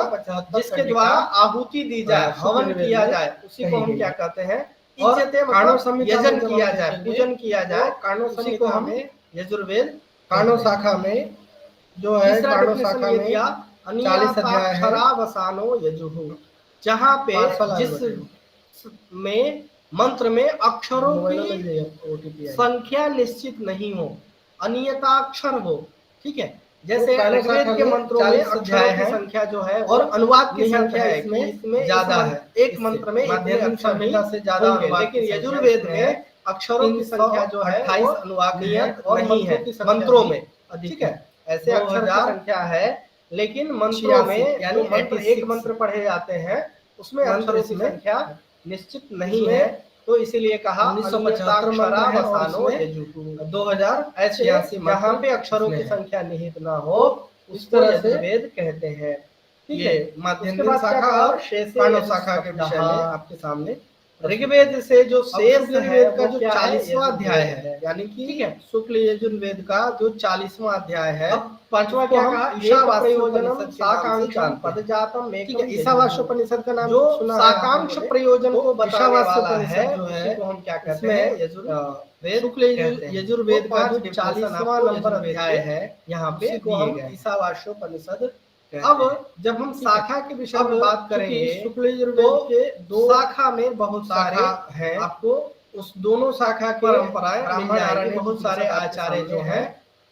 जिसके द्वारा आहुति दी जाए, हवन किया जाए, उसी को हम क्या कहते हैं? इज्जते मतलब यजन किया जाए, पूजन किया जाए, उसी को हम यजुर्वेद। कानो शाखा में जो है, कानो शाखा में 40 अध्याय है, वसानो यजुः, जहाँ पे जिस में मंत्र में अक्षरों की संख्या निश्चित नहीं हो, अनियताक्षर हो। ठीक है, जैसे ऋग्वेद के मंत्रों में अक्षरों की संख्या जो है और अनुवाद की संख्या इसमें ज्यादा है। एक मंत्र में इतने अक्षर से ज्यादा होंगे, लेकिन यजुर्वेद में अक्षरों की संख्या जो है 28 अनुवाद और नहीं है मंत्रों में। ठीक है, ऐसे अक्षर की संख्या है, लेकिन मंत्रों में यानी मंत्र एक मंत्र पढ़े जाते हैं उसमें अक्षरों की संख्या निश्चित नहीं है। तो इसीलिए कहा 1975 2000 ऐसे जहाँ पे अक्षरों की संख्या निहित ना हो उसको यजुर्वेद कहते हैं। ठीक है, माध्यम शाखा और कानो शाखा के विषय में आपके सामने ऋग्वेद से जो शेष है का जो 40वां अध्याय है, यानी कि ठीक है शुक्ल यजुर्वेद का जो 40वां अध्याय है। पांचवा क्या कहा? ईशावास्योपनिषद साकांक्षम पदजातम एकम। ईशावास्योपनिषद का नाम जो साकांक्ष प्रयोजन को बताने वाला है, उसी को हम क्या कहते हैं? यजुर्वेद। शुक्ल यजुर्वेद का जो 40वां नंबर अध्याय है यहाँ पे ईशावास्योपनिषद। अब जब हम शाखा के विषय में बात करेंगे, शुक्ल यजुर्वेद के दो शाखा में बहुत सारे हैं, आपको उस दोनों शाखा की परंपराएं ब्राह्मण बहुत सारे आचार्य जो हैं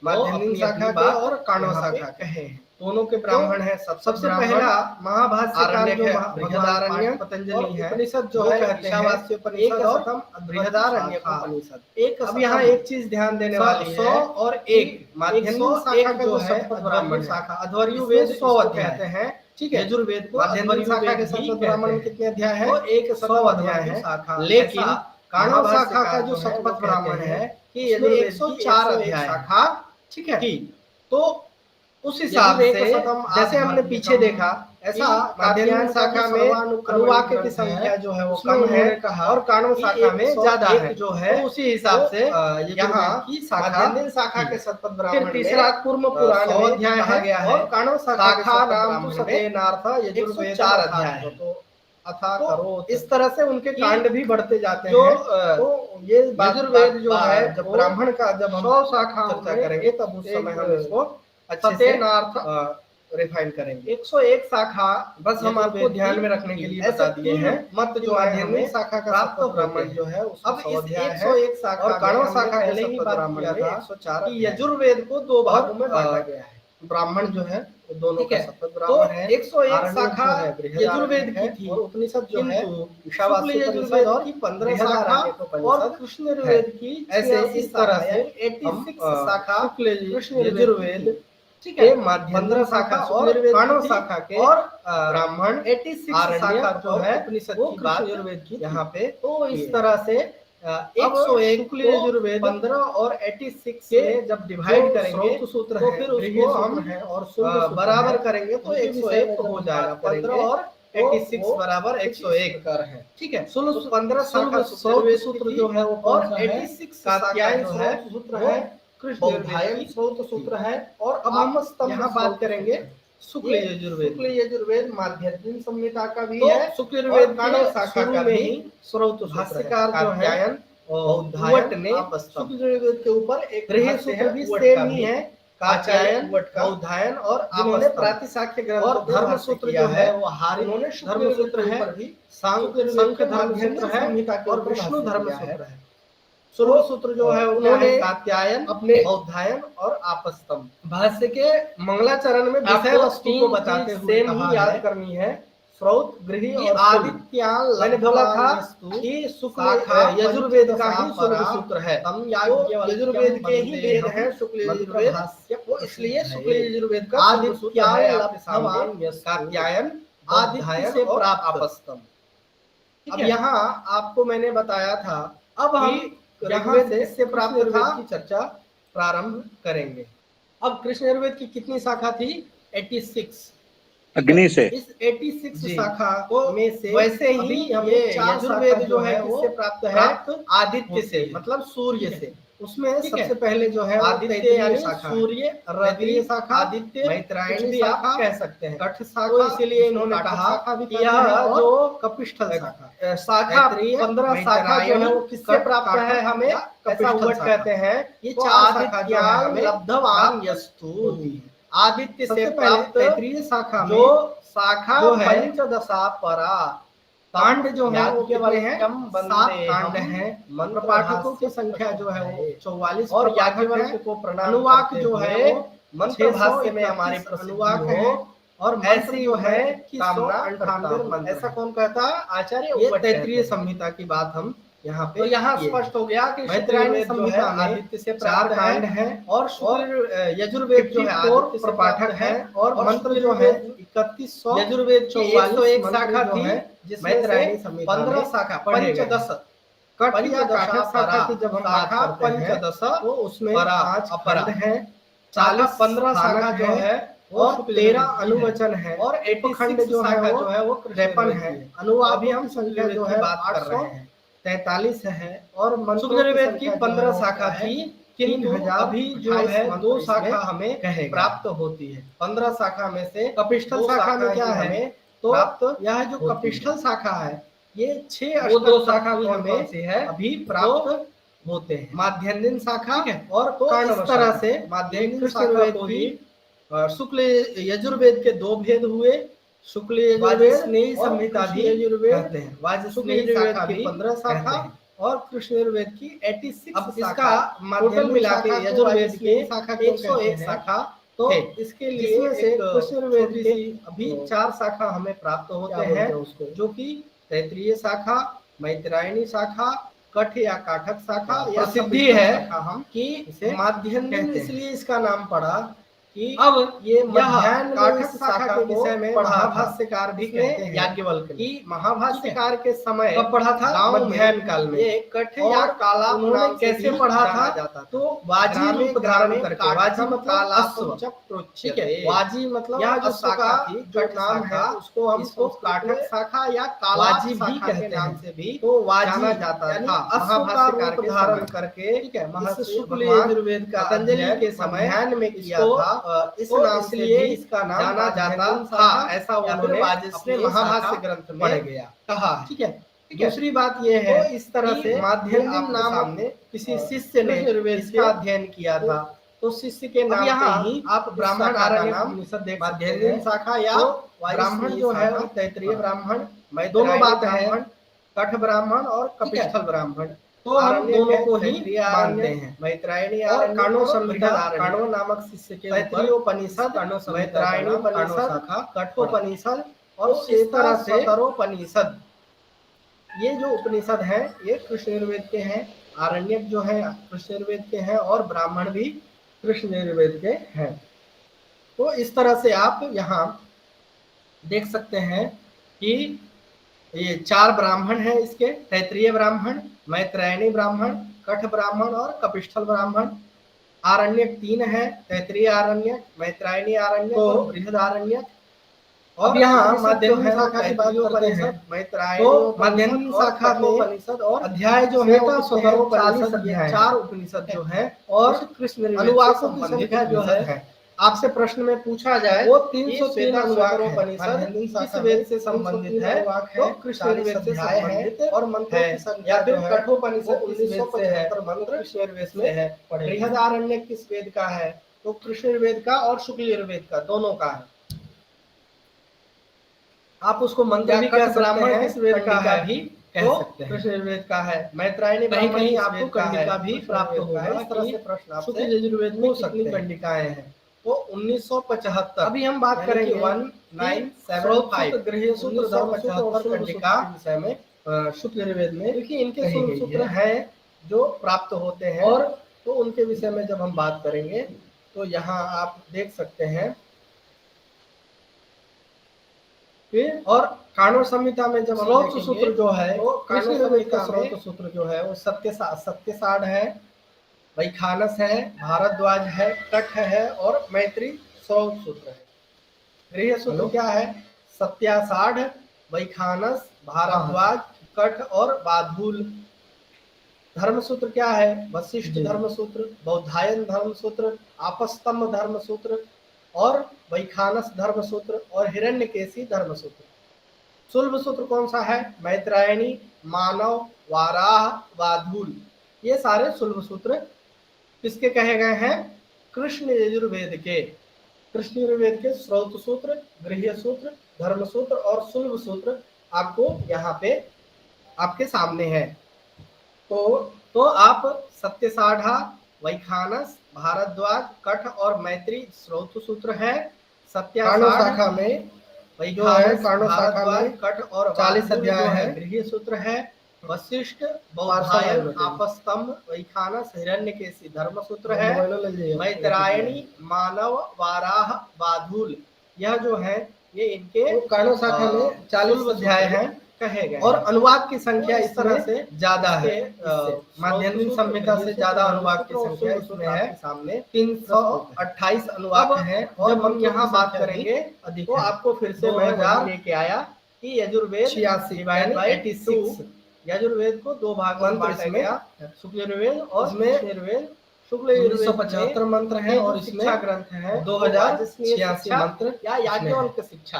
माध्यमिक शाखा के और कानो शाखा के हैं, दोनों के ब्राह्मण हैं। सबसे पहला महाभाष्यकार जो बृहदारण्य पतंजलि है, उपनिषद जो है ईशावास्योपनिषद और बृहदारण्य उपनिषद। एक अब यहाँ एक चीज ध्यान देने वाली है, 100 और 1 माध्यमिक शाखा जो है ब्राह्मण शाखा अध्वर्यु वेद 100 अध्याय कहते हैं। ठीक है, यजुर्वेद को माध्यमिक शाखा के शतपथ ब्राह्मण में कितने अध्याय है? वो एक 100 अध्याय है। लेकिन कानो शाखा का जो शतपथ ब्राह्मण है कि यदि 104 अध्याय शाखा, ठीक है, तो उस हिसाब से जैसे हमने पीछे देखा ऐसा माध्यमिक शाखा में अनुवाक की संख्या जो है वो कम है और कानो शाखा में ज्यादा है जो है। तो उसी हिसाब से यहाँ की माध्यमिक शाखा के शतपथ ब्राह्मण तीसरा कुर्म पुराण में अध्याय है गया है और कानो शाखा नाम तो सतेनार्थ यजुर्वेद 4 अध्याय है। तो अथा करो इस तरह से उनके कांड भी बढ़ते जाते हैं। तो ये यजुर्वेद जो है जब ब्राह्मण का जब हम 100 शाखा चर्चा करेंगे तब उस समय हम इसको अच्छे से रिफाइन करेंगे। 101 शाखा बस हम आपको ध्यान में रखने के लिए बता दिए हैं। मत जो माध्यमिक शाखा का प्राप्त ब्राह्मण जो है अब इस 101 शाखा और कानो शाखा पहले ही बात किया था 104 कि यजुर्वेद को 2 भागों में बांटा गया है। ब्राह्मण जो है दोनों का शतपथ ब्राह्मण है। 101 शाखा यजुर्वेद की थी और उपनिषद जो है यजुर्वेद की 15 शाखा और कृष्ण यजुर्वेद की ऐसे इस तरह से 86 शाखा कृष्ण यजुर्वेद, ठीक है, 15 शाखा और कानो शाखा के और ब्राह्मण 86 शाखा जो है उपनिषद की बात यजुर्वेद की यहाँ पे। तो इस तरह से 101 शुक्ल यजुर्वेद 15 और 86 से जब डिवाइड करेंगे सूत्र तो फिर उसको हम है और बराबर करेंगे तो 101 हो जाएगा। 15 और 86 बराबर 101 कर है। ठीक है, 15 शाखा सूत्र जो है वो और 86 कात्यायन जो है सूत्र है बौद्धायन सूत्र है। और अब हम यहाँ बात करेंगे शुक्ल यजुर्वेद माध्यमिक संहिता का भी है, शुक्ल यजुर्वेद कानो शाखा का भी स्रोत भाष्यकार जो है बौद्धायन ने शुक्ल यजुर्वेद के ऊपर एक गृह सूत्र भी सेम ही है, कात्यायन बौद्धायन और जिन्होंने प्रातिशाख्य ग्रंथ और धर्म सूत्र जो है वो हारी धर्म सूत्र है, सांख्य धर्म सूत्र है और विष्णु धर्म सूत्र है। सूर्य सूत्र जो है उन्होंने कात्यायन अपने बौद्धायन और आपस्तम भाष्य के मंगलाचरण में विषय वस्तु को बताते हुए सेम ही याद करनी है। श्रौत, गृही और आदित्यान। मैंने बोला था कि शुक्ल यजुर्वेद का ही शुक्ल सूत्र है, यजुर्वेद के ही वेद है शुक्ल यजुर्वेद, वो इसलिए शुक्ल यजुर्वेद का आदित्यान कात्यायन आदित्य से प्राप्त आपस्तम। अब यहाँ आपको मैंने बताया था, अब हम यहाँ से इससे प्राप्त की चर्चा प्रारंभ करेंगे। अब कृष्ण यजुर्वेद की कितनी शाखा थी? 86 अग्नि से। इस 86 शाखा में से वैसे ही हमें यजुर्वेद जो है वो प्राप्त है आदित्य से, मतलब सूर्य से। उसमें सबसे पहले जो है आदित्य यानी सूर्य, रवि शाखा, आदित्य, मैत्रायणी शाखा कह सकते हैं, कठ शाखा। इसीलिए इन्होंने कहा कि यह जो कपिष्ठल शाखा 15 शाखा जो है वो किससे प्राप्त है हमें? ऐसा वर्ड कहते हैं ये चार आदित्यान लब्धवान यस्तु। आदित्य से प्राप्त तैतरीय शाखा जो शाखा पंचदशा परा कांड जो है वो केवल है 7 कांड है। मंत्र पाठकों की संख्या जो है वो 44 और याज्ञवल्क्य को प्रणाम। अनुवाक जो है वो मंत्र भाष्य में हमारे अनुवाक है और ऐसी जो है कामना 98 ऐसा कौन कहता? आचार्य। ये तैतरीय संहिता की बात हम यहाँ पे, तो यहाँ स्पष्ट हो गया कि मैत्रायणी संहिता में आदित्य से 4 कांड है और यजुर्वेद जो है आदित्य से पाठक है और मंत्र जो है 3100 यजुर्वेद 101 शाखा थी जिसमें मैत्रायणी संहिता 15 शाखा पंचदश कठ या काठक शाखा की जब हम बात करते हैं तो उसमें 5 खंड है, 40-15 शाखा जो है और 13 अनुवचन है और 86 खंड जो है वो 53 है। अनुवाद भी हम संख्या जो है बात कर रहे हैं 43 है और यजुर्वेद की 15 शाखा थी, किंतु अभी जो है 2 शाखा हमें प्राप्त होती है। 15 शाखा में से कपिष्ठल शाखा में क्या है? तो प्राप्त यह जो कपिष्ठल शाखा है ये 6 2 शाखा भी हमें से है अभी प्राप्त होते हैं। माध्यन्दिन शाखा और तो इस तरह से माध्यन्दिन शाखा को ही शुक्ल यजुर्वेद के 2 भेद हुए। शुक्ल यजुर्वेद संहिता भी कहते हैं, वाजस्नेयी यजुर्वेद की 15 शाखा और कृष्ण यजुर्वेद की 86। अब इसका टोटल मिला के यजुर्वेद के 101 शाखा तो इसके लिए से कृष्ण यजुर्वेद की अभी 4 शाखा हमें प्राप्त होते हैं जो कि तैतरीय शाखा, मैत्रायणी शाखा, कठ या काठक शाखा या सिद्धि है हम कि माध्यन्दिन इसलिए इसका नाम पड़ा कि अब ये मध्याह्न काठक शाखा के विषय में महाभाष्यकार भी कहते हैं याज्ञवल्क्य कि महाभाष्यकार के समय कब पढ़ा था? मध्याह्न काल में। ये कठ या काला उन्होंने कैसे पढ़ा था? तो वाजी रूप धारण करके, वाजी मतलब ठीक है, वाजी मतलब यह जो शाखा थी जो नाम है उसको हम इसको काठक शाखा या कालाजी भी कहते हैं नाम से भी तो जाना जाता था। महाभाष्यकार के धारण करके ठीक है महर्षि शुक्ल यजुर्वेद का पतंजलि के समय ध्यान में किया था, इस नाम से भी इसका नाम जाना जाता था। ऐसा उन्होंने अपने महाभाष्य ग्रंथ में पढ़ गया कहा। ठीक है। दूसरी बात यह है तो इस तरह से माध्यन्दिन नाम सामने किसी शिष्य ने इसका अध्ययन किया था तो शिष्य के नाम पे ही आप ब्राह्मण आरण्यक माध्यन्दिन शाखा या ब्राह्मण जो है वो तैतरीय ब्राह्मण, दोनों बात है कठ ब्राह्मण और कपिष्ठल ब्राह्मण, तो हम दोनों को ही मानते हैं। मैत्रायणी और काणो संहिता काणो नामक शिष्य के तैतरीयोपनिषद, मैत्रायणी उपनिषद, कठोपनिषद और इस तरह से सतरोपनिषद, ये जो उपनिषद है ये कृष्ण यजुर्वेद के हैं, आरण्यक जो है कृष्ण यजुर्वेद के हैं और ब्राह्मण भी कृष्ण यजुर्वेद के हैं। तो इस तरह से आप यहाँ देख सकते हैं कि ये 4 ब्राह्मण है इसके, तैतरीय ब्राह्मण, मैत्रायणी ब्राह्मण, कठ ब्राह्मण और कपिष्ठल ब्राह्मण। आरण्यक 3 है, तैतरीय आरण्यक, मैत्रायणी आरण्यक और बृहद आरण्यक। और यहाँ माध्यन्दिन शाखा की बात करते हैं, मैत्रायणी तो माध्यन्दिन शाखा में उपनिषद और अध्याय जो है 40 अध्याय 4 उपनिषद जो है और कृष्ण अनुवाकों की संख्या जो है आपसे प्रश्न में पूछा जाए वो 303 अनुवाकोपनिषद किस वेद से संबंधित है? तो कृष्ण यजुर्वेद से संबंधित और मंत्रों की संख्या या फिर कठोपनिषद किस वेद से है? मंत्र कृष्ण यजुर्वेद में है। बृहद आरण्यक किस वेद का है? तो कृष्ण यजुर्वेद का और शुक्ल यजुर्वेद का, दोनों का है। आप उसको मंत्र भी कह सकते हैं, किस वेद का है भी कह सकते हैं, कृष्ण यजुर्वेद का है। मैत्रायणी कहीं आपको कंडिका भी प्राप्त होगा। इस तरह से प्रश्न आपसे शुक्ल यजुर्वेद में कितनी कंडिकाएं हैं वो 1975। अभी हम बात करेंगे 1975 गृह सूत्र धर्म सूत्र और कंडिका के विषय में शुक्ल यजुर्वेद में, क्योंकि इनके शुल्क सूत्र हैं जो प्राप्त होते हैं, और तो उनके विषय में जब हम बात करेंगे तो यहाँ आप देख सकते हैं। फिर और काणव संहिता में जब स्रोत सूत्र जो है वो काणव संहिता स्रोत सूत्र जो है वो सत्यसाध है, वैखानस है, भारद्वाज है, कठ है और मैत्री स्रोत सूत्र है। गृह सूत्र क्या है? सत्यासाढ़, वैखानस, भारद्वाज, कठ और बाधूल। धर्म सूत्र क्या है? वशिष्ठ धर्म सूत्र, बौद्धायन धर्म सूत्र, आपस्तम्भ धर्म सूत्र और वैखानस धर्म सूत्र और हिरण्यकेशी धर्म सूत्र। सुलभ सूत्र कौन सा है? मैत्रायणी, मानव, वाराह, वाधूल। ये सारे सुलभ सूत्र किसके कहे गए हैं? कृष्ण यजुर्वेद के। कृष्ण यजुर्वेद के स्रोत सूत्र, गृह्य सूत्र, धर्म सूत्र और सुलभ सूत्र आपको यहाँ पे आपके सामने है। तो आप सत्यसाढ़ा, वैखानस, भारद्वाज, कठ और मैत्री स्रोत सूत्र है। सत्यासाढ़ शाखा में वैखानस, भारद्वाज, कठ और 40 अध्याय है। गृह्य सूत्र है। वशिष्ठ, बौद्धायन, आपस्तम्भ, वैखानस, हिरण्यकेशी धर्म सूत्र है। मैत्रायणी, मानव, वाराह, बाधूल, यह जो है ये इनके काणव शाखा में 40 अध्याय हैं कहे गए। और अनुवाद की संख्या इस तरह से ज्यादा है, माध्यमिक संहिता से ज्यादा अनुवाद की संख्या इसमें है। सामने 328 अनुवाद हैं। और हम यहाँ बात करेंगे तो आपको फिर से मैं लेके आया कि यजुर्वेद 86 यजुर्वेद को दो भाग में बांटा गया, शुक्ल यजुर्वेद और यजुर्वेद। शुक्ल यजुर्वेद 175 मंत्र हैं और शिक्षा ग्रंथ है 2086 मंत्र या याज्ञवल्क्य शिक्षा।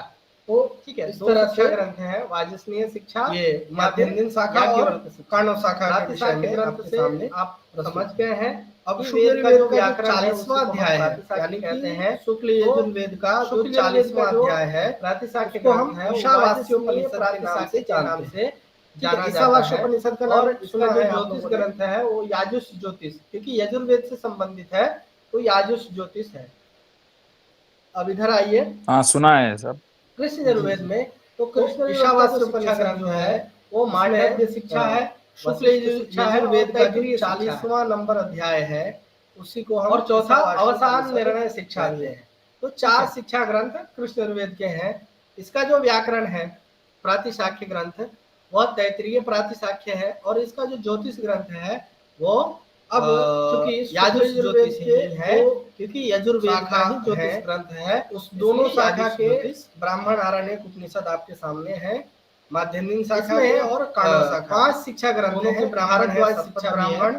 तो ठीक है, इस तरह से ग्रंथ है। वाजस्नेय शिक्षा, ये माध्यमिक शाखा और काणव शाखा के विषय में ग्रंथ से आप समझ गए हैं। अब शुक्ल यजुर्वेद का 40वां अध्याय है, यानी कहते हैं शुक्ल यजुर्वेद का जो 40वां अध्याय है प्रातिशाख्य को हम ईशावास्योपनिषद के नाम से जाना जाता है। उपनिषद का नाम सुना है। ज्योतिष ग्रंथ है वो याजुष ज्योतिष, क्योंकि यजुर्वेद से संबंधित है तो याजुष ज्योतिष है। अब इधर आइए। हाँ, सुना है सब। कृष्ण यजुर्वेद में तो कृष्ण ईशावास्य उपनिषद जो है वो मांडव्य शिक्षा है। शुक्ल यजुर्वेद का जो 40वां नंबर अध्याय है उसी को हम, और चौथा अवसान निर्णय शिक्षा भी है। तो 4 शिक्षा ग्रंथ कृष्ण यजुर्वेद के हैं। इसका जो व्याकरण है प्रातिशाख्य ग्रंथ वह तैत्तिरीय प्रातिशाख्य है, और इसका जो ज्योतिष ग्रंथ है वो अब चूंकि याजुष ज्योतिष है, क्योंकि यजुर्वेद का ही ज्योतिष ग्रंथ है। उस दोनों शाखा के ब्राह्मण आरण्यक उपनिषद आपके सामने है, माध्यमिक शाखा है और काणव शाखा। 5 शिक्षा ग्रंथ हैं, भारद्वाज शिक्षा ब्राह्मण,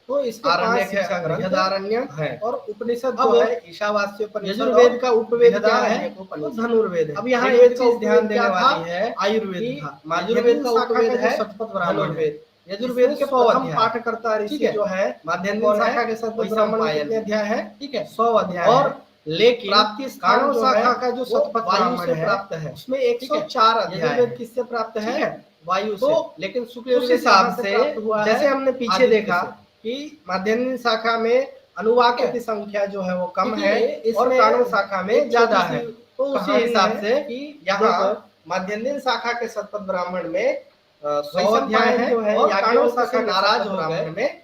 तो इसके 5 शिक्षा ग्रंथ आरण्यक है। और उपनिषद जो है ईशावास्य उपनिषद, यजुर्वेद का उपवेद क्या है? धनुर्वेद है। अब यहाँ एक चीज ध्यान देने वाली है, आयुर्वेद था। यजुर्वेद का उपवेद है धनुर्वेद। यजुर्वेद के प्रथम पाठकर्ता ऋषि जो है माध्यमिक शाखा के शतपथ ब्राह्मण कितने अध्याय है? ठीक है, 100 अध्याय। और लेकिन प्राप्ति काणव शाखा का जो शतपथ ब्राह्मण है प्राप्त है उसमें 104 अध्याय। यजुर्वेद किससे प्राप्त है? वायु से। लेकिन शुक्ल यजुर्वेद हिसाब से जैसे हमने पीछे देखा कि माध्यमिक शाखा में अनुवाक्य की संख्या जो है वो कम है और काणव शाखा में ज्यादा है। तो उसी हिसाब से यहाँ माध्यमिक शाखा के शतपथ ब्राह्मण में 100 अध्याय है और काणव शाखा नाराज हो गए में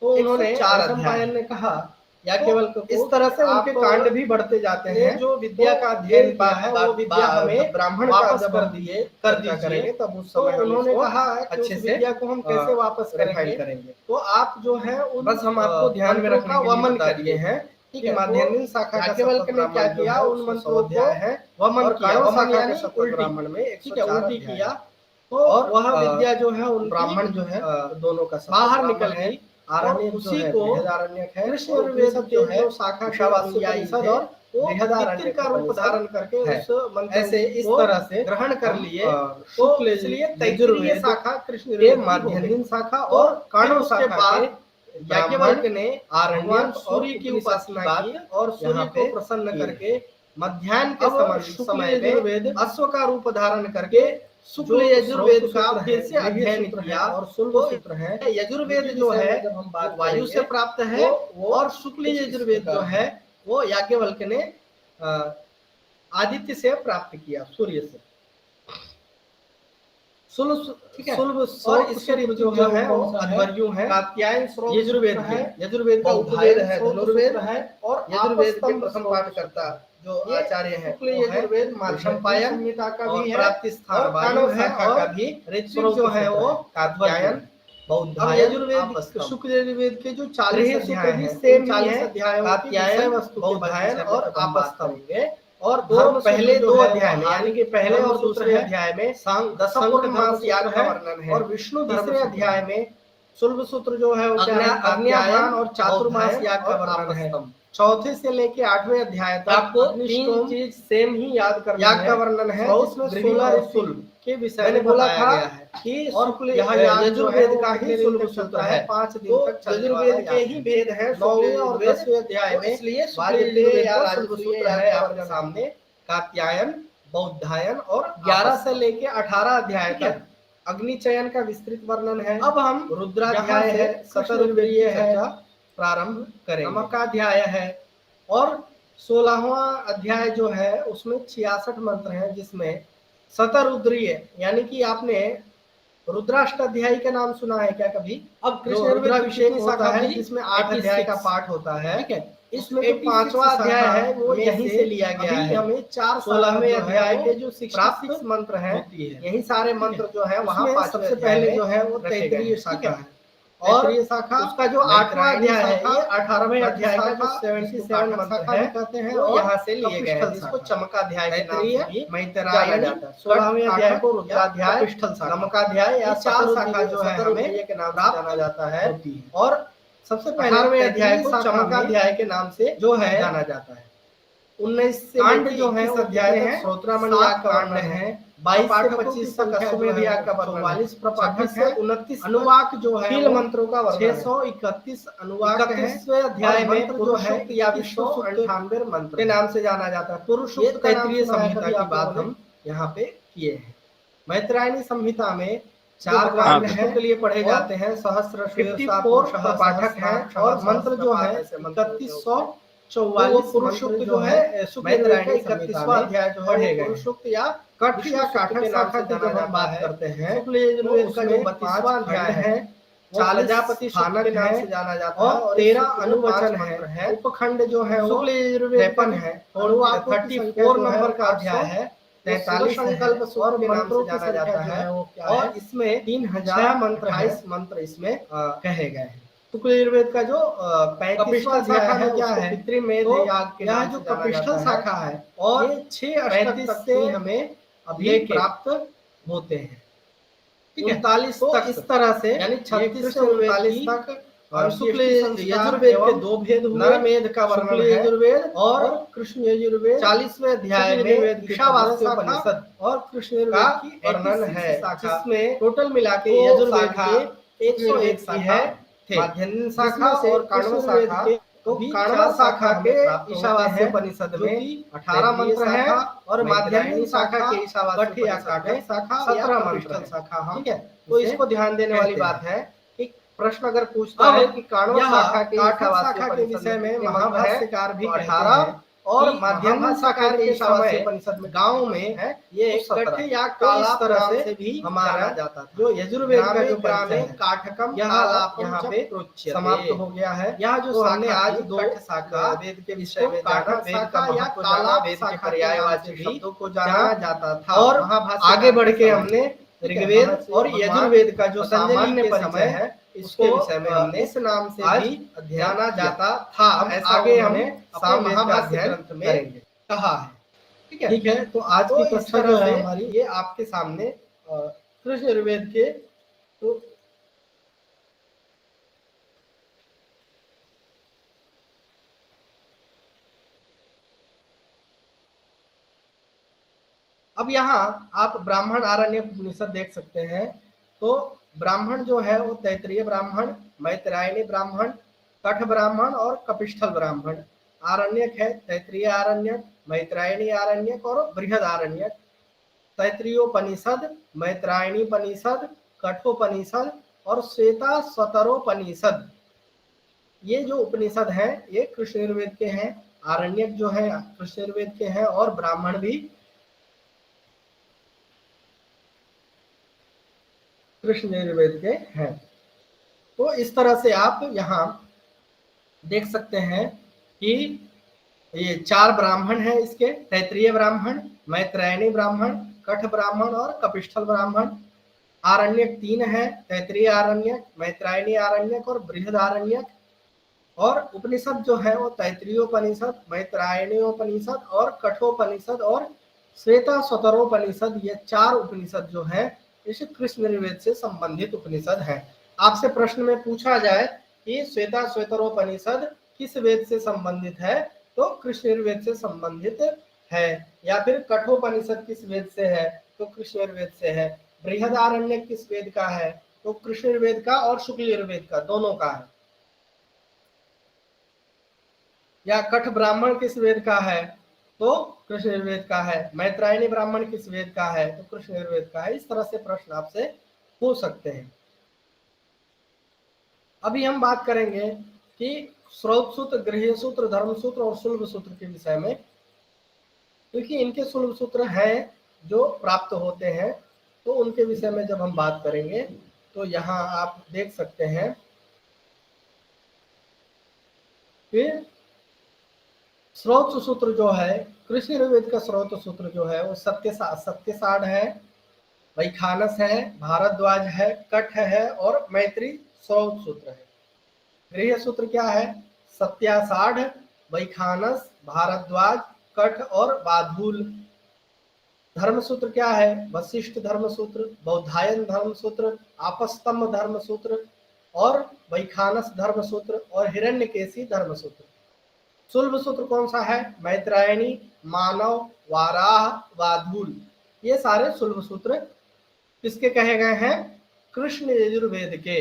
तो उन्होंने 4 अध्याय ने कहा या केवल इस तरह से उनके कांड भी बढ़ते जाते हैं। जो विद्या का अध्ययन है वो विद्या हमें ब्राह्मण का जबर दिए कर दिया करेंगे, तब उस समय उन्होंने कहा अच्छे से विद्या को हम कैसे वापस करेंगे। तो आप जो है बस हम आपको ध्यान में रखना वमन करिए हैं। ठीक है, माध्यमिक शाखा केवल ने क्या किया, उन मंत्रों को है वमन किया। वमन यानी ब्राह्मण में उल्टी किया, तो वह विद्या जो है उन ब्राह्मण जो है दोनों का बाहर निकल गई। आरण्यक उसी को आरण्यक है। कृष्ण यजुर्वेद जो है शाखा ईशावास्य और बृहदारण्यक का रूप धारण करके उस मंत्र ऐसे इस तरह से ग्रहण कर लिए। तो इसलिए तैत्तिरीय शाखा कृष्ण यजुर्वेद माध्यमिक शाखा और काणव शाखा के याज्ञवल्क्य ने आरण्यक सूर्य की उपासना की और सूर्य को प्रसन्न करके मध्याह्न के समय में अश्व का रूप धारण करके शुक्ल यजुर्वेद का फिर से अध्ययन किया। और शुल्ब सूत्र है यजुर्वेद जो है वायु से प्राप्त है और शुक्ल यजुर्वेद जो है वो याज्ञवल्क्य ने आदित्य से प्राप्त किया, सूर्य से। और इसके ऋतु जो है वो अध्वर्यु है, कात्यायन स्रोत यजुर्वेद है, यजुर्वेद का उपवेद है धनुर्वेद है, और यजुर्वेद के प्रथम पाठकर्ता जो आचार्य है यजुर्वेद माध्यमपायन संहिता का भी है, प्राप्ति स्थान वायु है, और ऋत्विक जो है वो कात्यायन बौद्धायन। यजुर्वेद शुक्ल यजुर्वेद के जो 40 अध्याय हैं, 40 अध्यायों कात्यायन बौद्धायन और आपस्तम के, और पहले 2 अध्याय में यानी कि पहले और दूसरे अध्याय में दशपूर्णमास याग का वर्णन है, और विष्णु तीसरे अध्याय में शुल्ब सूत्र जो है वो अग्न्याभान और चातुर्मास याग का वर्णन है। चौथे से लेके 8वें अध्याय तक आपको 3 चीज सेम ही याद करना है, याग का वर्णन है, जिसमें 16 शुल्ब के विषय में बोला था कि और यहाँ यजुर्वेद का ही शुल्ब सूत्र है, 5 दिन तक यजुर्वेद के ही भेद है 9वें और 10वें अध्याय में, इसलिए वाजपेय या राजसूत्र है आपके सामने, कात्यायन बौद्धायन, और 11 से लेके 18 अध्याय तक अग्निचयन का विस्तृत वर्णन है। अब हम रुद्राध्याय है, शतरुद्रीय है प्रारंभ करेंगे। नमकाध्याय है, और 16वां अध्याय जो है उसमें 66 मंत्र हैं, जिसमें शतरुद्रीय यानी कि आपने रुद्राष्टाध्यायी का नाम सुना है क्या कभी? अब कृष्ण रुद्राभिषेक होता है जिसमें 8 अध्याय का पाठ होता है, ठीक है। इसमें जो 5वां अध्याय है वो यहीं से लिया गया है। हमें 16वें अध्याय के जो 66 मंत्र हैं, यही सारे मंत्र जो है वहाँ सबसे पहले जो है वो तैत्तिरीय शाखा है, और उसका जो 8वां अध्याय है ये 18वें अध्याय का जो 77 मंत्र है कहते हैं, और यहाँ से लिए गए हैं, जिसको चमकाध्याय के नाम से भी मैत्रेयी जाता है। 16वें अध्याय को रुद्राध्याय, नमकाध्याय या 4 शाखा जो है हमें के नाम से जाना जाता है, और सबसे पहले 18वें अध्याय को चमकाध्याय के नाम से जो है जाना जाता है। 19 से कांड जो है अध्याय है श्रोत्रामणि याग का वर्णन है, 22 से 25 तक अश्वमेध याग का वर्णन, 44 प्रपाठक से 29 अनुवाक जो है कील मंत्रों का वर्णन, 631 अनुवाक है। 31वें अध्याय में जो है या विष्णु 98 मंत्र के नाम से जाना जाता है। पुरुष सूक्त तैत्तिरीय संहिता की बात हम यहाँ पे किए हैं। मैत्रेयी संहिता में 4 कांड हैं के लिए पढ़े जाते हैं, सहस्र 54 पाठक हैं, और मंत्र जो है 3144 पुरुष सूक्त जो है मैत्रेयी 31वां अध्याय जो है पुरुष सूक्त या कठ या काठक शाखा की जब हम बात करते हैं, शुक्ल यजुर्वेद का जो 32वां अध्याय है प्रजापति स्थानक के नाम से जाना जाता है, और 13 अनुवचन है। उपखंड जो है शुक्ल यजुर्वेद 53 है, और 34 नंबर का अध्याय है, 43 संकल्प सूत्र के नाम से जाना जाता है, और इसमें 3028 मंत्र इसमें कहे गए हैं। शुक्ल यजुर्वेद का जो 35वां शाखा है क्या है, पितृमेध याग के नाम से कपिष्ठल शाखा है, और 6 अष्टक तक से हमें अभी प्राप्त होते हैं, ठीक है। 39 तक इस तरह से यानी 36 से 39 तक और शुक्ल यजुर्वेद के 2 भेद हुए, नरमेध का वर्णन है यजुर्वेद और कृष्ण यजुर्वेद। 40वें अध्याय में ईशावास्य उपनिषद और कृष्ण यजुर्वेद की वर्णन है, जिसमें टोटल मिला के यजुर्वेद के 101 शाखा थे, माध्यम शाखा और काण्व शाखा। तो काण्व शाखा के ईशावास्य उपनिषद में 18 मंत्र हैं, और माध्यम शाखा के ईशावास्य या काठक शाखा 17 मंत्र शाखा, ठीक है। तो इसको ध्यान देने वाली बात है कि प्रश्न अगर पूछता है कि काण्व शाखा के विषय में महाभाष्यकार भी 18 और माध्यम शाखा के ईशावास्य उपनिषद में गांव में है ये 17 या काला तरह से भी हमारा जाता था। जो यजुर्वेद का जो परिचय है काठकम यहाँ पे समाप्त हो गया है। यहाँ जो सामने आज 2 शाखा वेद के विषय में जाना, वेद का या काला वेद के पर्यायवाची शब्दों को जाना जाता था, और आगे बढ़ के हमने ऋग्वेद और यजुर्वेद का जो सामान्य परिचय है इसके विषय में हमने इस नाम से भी जाना जाता था। आगे हमें महाभाष्य ग्रंथ में कहा है, ठीक है। ठीक है, तो आज की कक्षा जो है हमारी ये आपके सामने कृष्ण यजुर्वेद के तो अब यहाँ आप ब्राह्मण आरण्यक उपनिषद देख सकते हैं। तो ब्राह्मण जो है वो तैत्तिरीय ब्राह्मण, मैत्रेयी ब्राह्मण, कठ ब्राह्मण और कपिष्ठल ब्राह्मण। आरण्यक है तैत्तिरीय आरण्यक, मैत्रेयी आरण्यक और बृहद आरण्यक। तैत्तिरीयोपनिषद, मैत्रेयीपनिषद, कठोपनिषद और श्वेता स्वतरोपनिषद, ये जो उपनिषद हैं ये कृष्ण यजुर्वेद के हैं। आरण्यक जो है कृष्ण यजुर्वेद के हैं और ब्राह्मण भी कृष्ण यजुर्वेद के हैं। तो इस तरह से आप यहाँ देख सकते हैं कि ये 4 ब्राह्मण है इसके, तैत्रीय ब्राह्मण, मैत्रायणी ब्राह्मण, कठ ब्राह्मण और कपिष्ठल ब्राह्मण। आरण्यक 3 है, तैत्रीय आरण्यक, मैत्रायणी आरण्यक और बृहद आरण्यक। और उपनिषद जो है वो तैत्रीयोपनिषद, मैत्रायणीयोपनिषद और कठोपनिषद और श्वेता स्वतरोपनिषद, ये 4 उपनिषद जो है इस कृष्ण यजुर्वेद से संबंधित उपनिषद है। आपसे प्रश्न में पूछा जाए कि श्वेता स्वतरोपनिषद किस वेद से संबंधित है, तो कृष्ण यजुर्वेद से संबंधित है। या फिर कठोपनिषद किस वेद से है, तो कृष्ण यजुर्वेद से है। बृहद आरण्यक किस वेद का है, तो कृष्ण यजुर्वेद का और शुक्ल यजुर्वेद का, दोनों का है। या कठ ब्राह्मण किस वेद का है, तो कृष्ण यजुर्वेद का है। मैत्रायणी ब्राह्मण किस वेद का है, तो कृष्ण यजुर्वेद का है। इस तरह से प्रश्न आपसे हो सकते हैं। अभी हम बात करेंगे कि स्रोत सूत्र, गृह्य सूत्र, धर्म सूत्र और शुल्ब सूत्र के विषय में, क्योंकि इनके शुल्ब सूत्र हैं जो प्राप्त होते हैं, तो उनके विषय में जब हम बात करेंगे तो यहाँ आप देख सकते हैं कि स्रोत सूत्र जो है कृष्ण यजुर्वेद का स्रोत सूत्र जो है वो सत्यसाढ़ है, वैखानस है, भारद्वाज है, कठ है और मैत्री स्रोत सूत्र है। गृह्य सूत्र क्या है, सत्यासाढ़, वैखानस, भारद्वाज, कठ और बाधूल। धर्म सूत्र क्या है, वशिष्ठ धर्म सूत्र, बौधायन धर्म सूत्र, आपस्तम्भ धर्म सूत्र और वैखानस धर्म सूत्र और हिरण्यकेशी धर्म सूत्र। शुल्ब सूत्र कौन सा है, मैत्रायणी, मानव, वाराह, वाधूल। ये सारे शुल्ब सूत्र किसके कहे गए हैं, कृष्ण यजुर्वेद के।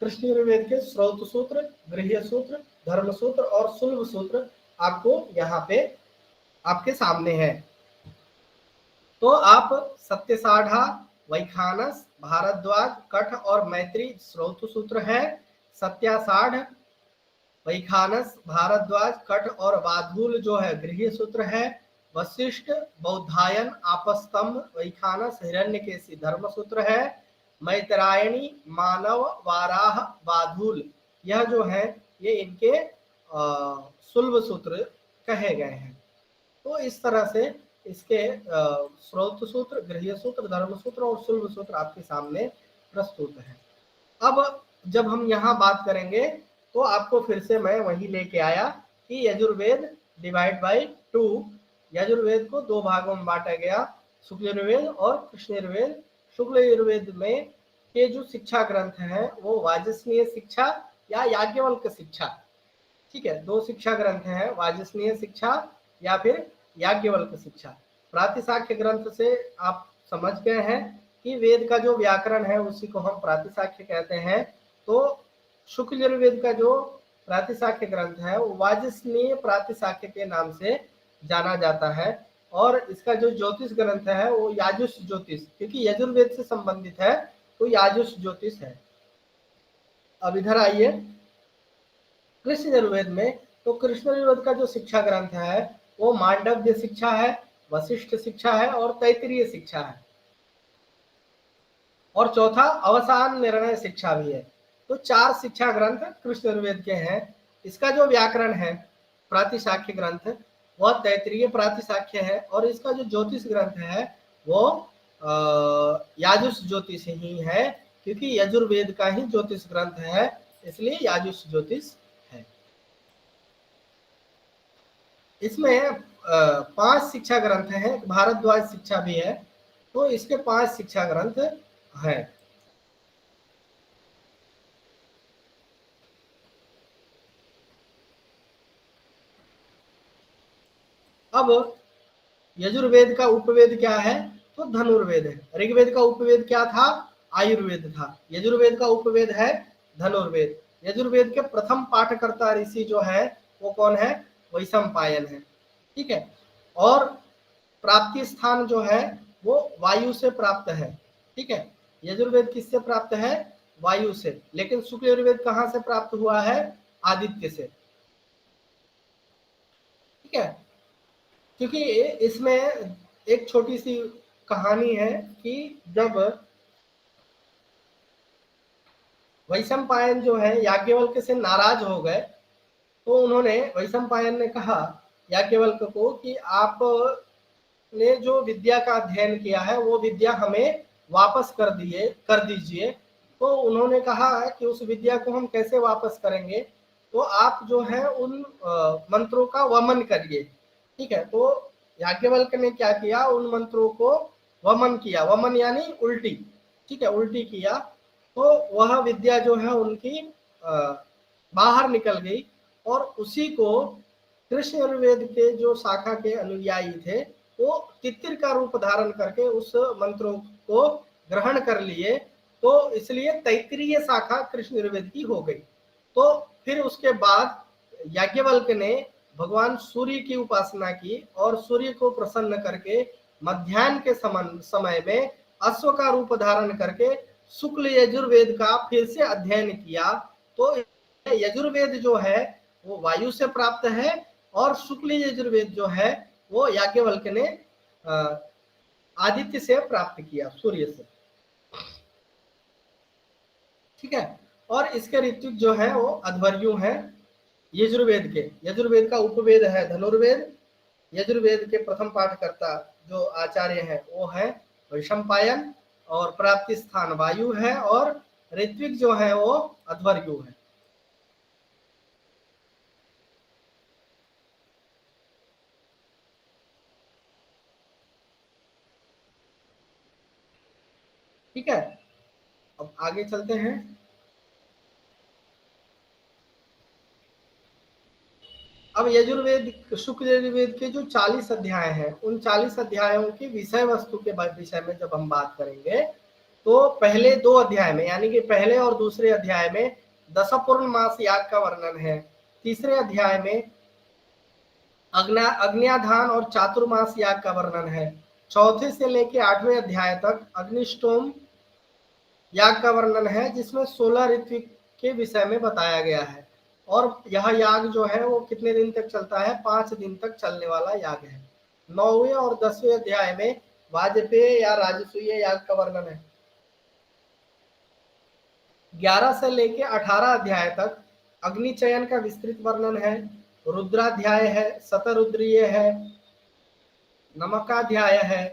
कृष्ण यजुर्वेद के स्रोत सूत्र, गृह्य सूत्र, धर्म सूत्र और शुल्ब सूत्र आपको यहाँ पे आपके सामने है। तो आप सत्यसाढ़ा, वैखानस, भारद्वाज, कठ और मैत्री स्रोत सूत्र है। सत्यासाढ़, वैखानस, भारद्वाज, कठ और वाधूल जो है गृह्य सूत्र है। वशिष्ठ, बौधायन, आपस्तंभ, वैखानस, हिरण्यकेशी धर्म सूत्र है। मैत्रायणी, मानव, वाराह, वाधूल यह जो है ये इनके शुल्ब सूत्र कहे गए हैं। तो इस तरह से इसके स्रोत सूत्र, गृह्य सूत्र, धर्म सूत्र और शुल्ब सूत्र आपके सामने प्रस्तुत है। अब जब हम यहाँ बात करेंगे तो आपको फिर से मैं वही लेके आया कि यजुर्वेद डिवाइड बाय 2, यजुर्वेद को 2 भागों में बांटा गया, शुक्ल यजुर्वेद और कृष्ण यजुर्वेद। शुक्ल यजुर्वेद में के जो शिक्षा ग्रंथ हैं वो वाजसनेय शिक्षा या याज्ञवल्क्य शिक्षा, ठीक है, 2 शिक्षा ग्रंथ हैं, वाजसनेय शिक्षा या फिर याज्ञवल्क्य शिक्षा। प्रातिशाख्य ग्रंथ से आप समझ गए हैं कि वेद का जो व्याकरण है उसी को हम प्रातिशाख्य कहते हैं। तो शुक्ल यजुर्वेद का जो प्रातिशाख्य ग्रंथ है वो वाजसनेय प्रातिशाख्य के नाम से जाना जाता है। और इसका जो ज्योतिष ग्रंथ है वो याजुष ज्योतिष, क्योंकि यजुर्वेद से संबंधित है तो याजुष ज्योतिष है। अब इधर आइए कृष्ण यजुर्वेद में, तो कृष्ण यजुर्वेद का जो शिक्षा ग्रंथ है वो मांडव्य शिक्षा है, वशिष्ठ शिक्षा है और तैत्रीय शिक्षा है। और चौथा अवसान निर्णय शिक्षा भी है। तो 4 शिक्षा ग्रंथ कृष्ण यजुर्वेद के हैं। इसका जो व्याकरण है प्रातिशाख्य ग्रंथ वह तैत्रीय प्रातिशाख्य है और इसका जो ज्योतिष ग्रंथ है वो याजुष ज्योतिष ही है, क्योंकि यजुर्वेद का ही ज्योतिष ग्रंथ है, इसलिए याजुष ज्योतिष है। इसमें 5 शिक्षा ग्रंथ हैं, भारद्वाज शिक्षा भी है, तो इसके 5 शिक्षा ग्रंथ हैं। अब यजुर्वेद का उपवेद क्या है, तो धनुर्वेद है। ऋग्वेद का उपवेद क्या था, आयुर्वेद था। यजुर्वेद का उपवेद है धनुर्वेद। यजुर्वेद के प्रथम पाठकर्ता ऋषि जो है वो कौन है, वैशंपायन है, ठीक है। और प्राप्ति स्थान जो है वो वायु से प्राप्त है, ठीक है। यजुर्वेद किससे प्राप्त है, वायु से। लेकिन शुक्ल यजुर्वेद कहाँ से प्राप्त हुआ है, आदित्य से। ठीक है, क्योंकि इसमें एक छोटी सी कहानी है कि जब वैशंपायन जो है याज्ञवल्क्य से नाराज हो गए, तो उन्होंने वैशंपायन ने कहा याज्ञवल्क्य को कि आप ने जो विद्या का अध्ययन किया है वो विद्या हमें वापस कर दीजिए। तो उन्होंने कहा कि उस विद्या को हम कैसे वापस करेंगे, तो आप जो है उन मंत्रों का वमन करिए। ठीक है, तो याज्ञवल्क्य ने क्या किया, उन मंत्रों को वमन किया। वमन यानी उल्टी, ठीक है, उल्टी किया, तो वह विद्या जो है उनकी बाहर निकल गई। और उसी को कृष्ण यजुर्वेद के जो शाखा के अनुयायी थे वो तितिर का रूप धारण करके उस मंत्रों को ग्रहण कर लिए, तो इसलिए तैत्तिरीय शाखा कृष्ण यजुर्वेद की हो गई। तो फिर उसके बाद याज्ञवल्क्य ने भगवान सूर्य की उपासना की और सूर्य को प्रसन्न करके मध्याह्न के समय में अश्व का रूप धारण करके शुक्ल यजुर्वेद का फिर से अध्ययन किया। तो यजुर्वेद जो है वो वायु से प्राप्त है और शुक्ल यजुर्वेद जो है वो याज्ञवल्क्य ने आदित्य से प्राप्त किया, सूर्य से। ठीक है, और इसके ऋत्विक जो है वो अध्वर्यु है यजुर्वेद के। यजुर्वेद का उपवेद है धनुर्वेद। यजुर्वेद के प्रथम पाठकर्ता जो आचार्य है वो है वैशंपायन, और प्राप्ति स्थान वायु है, और ऋत्विक जो है वो अध्वर्यु है। ठीक है, अब आगे चलते हैं। अब यजुर्वेद शुक्ल यजुर्वेद के जो 40 अध्याय हैं उन 40 अध्यायों की विषय वस्तु के विषय में जब हम बात करेंगे, तो पहले 2 अध्याय में यानी कि पहले और दूसरे अध्याय में दशपूर्ण मास याग का वर्णन है। तीसरे अध्याय में अग्न्याधान और चातुर्मास याग का वर्णन है। चौथे से लेके 8वें अध्याय तक अग्निष्टोम याग का वर्णन है, जिसमें 16 ऋत्विक के विषय में बताया गया है। और यह याग जो है वो कितने दिन तक चलता है, 5 दिन तक चलने वाला याग है। 9वें और 10वें अध्याय में वाजपेय या राजसूय याग का वर्णन है। 11 से लेके 18 अध्याय तक अग्नि चयन का विस्तृत वर्णन है। रुद्राध्याय है, शतरुद्रीय है, नमकाध्याय है,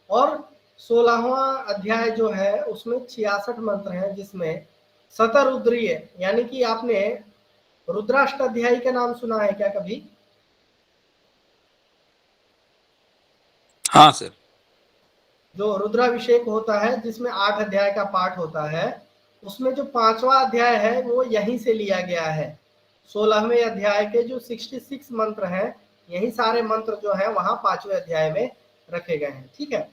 और 16वां अध्याय जो है उसमें 66 मंत्र हैं, जिसमें शतरुद्रीय यानी कि आपने रुद्राष्टाध्यायी का नाम सुना है क्या कभी? हाँ सर। जो रुद्राभिषेक होता है जिसमें 8 अध्याय का पाठ होता है, उसमें जो 5वां अध्याय है वो यहीं से लिया गया है। 16वें अध्याय के जो 66 मंत्र हैं, यही सारे मंत्र जो है वहां 5वें अध्याय में रखे गए हैं। ठीक है,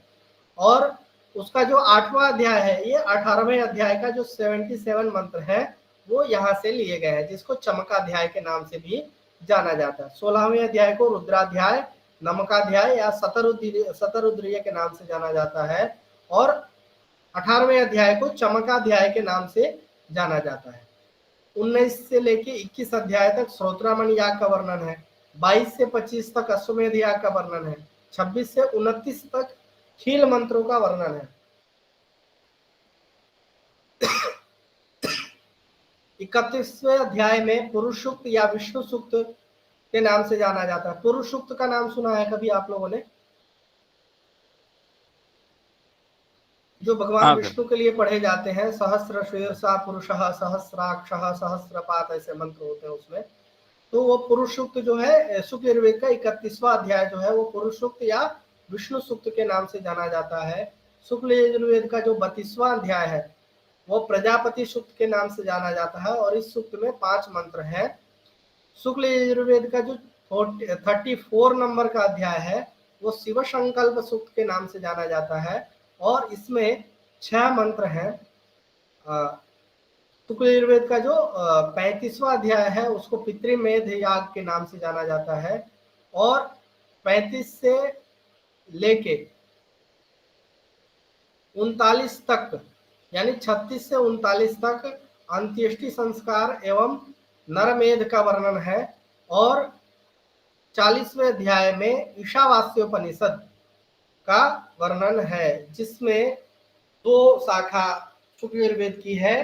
और उसका जो 8वां अध्याय है, ये 18वें अध्याय का जो 77 मंत्र है वो यहाँ से लिए गए हैं, जिसको चमकाध्याय के नाम से भी जाना जाता है। 16वें अध्याय को रुद्राध्याय, नमकाध्याय या शतरुद्रीय के नाम से जाना जाता है, और 18वें अध्याय को चमकाध्याय के नाम से जाना जाता है। 19 से लेके 21 अध्याय तक श्रोत्रामणि याग का वर्णन है। 22 से 25 तक अश्वमेध याग का वर्णन है। 26 से 29 तक खील मंत्रों का वर्णन है। 31वें अध्याय में पुरुष सूक्त या विष्णु सूक्त के नाम से जाना जाता है। पुरुष सूक्त का नाम सुना है कभी आप लोगों ने? जो भगवान विष्णु के लिए पढ़े जाते हैं, सहस्र शीर्षा पुरुषः सहस्राक्षः सहस्रपात, ऐसे मंत्र होते हैं उसमें। तो वो पुरुष सूक्त जो है शुक्ल यजुर्वेद का 31वां अध्याय जो है वो पुरुष सूक्त या विष्णु सूक्त के नाम से जाना जाता है। शुक्ल यजुर्वेद का जो 32वां अध्याय है वो प्रजापति सूक्त के नाम से जाना जाता है, और इस सूक्त में 5 मंत्र हैं। शुक्ल यजुर्वेद का जो 34 नंबर का अध्याय है वो शिव संकल्प सूक्त के नाम से जाना जाता है, और इसमें 6 मंत्र हैं। शुक्ल यजुर्वेद का जो 35वां अध्याय है उसको पितृमेध याग के नाम से जाना जाता है, और 35 से लेके 39 तक यानी 36 से 39 तक अंत्येष्टि संस्कार एवं नरमेध का वर्णन है, और 40वें अध्याय में ईशावास्योपनिषद का वर्णन है, जिसमें 2 शाखा शुक्लयजुर्वेद की है,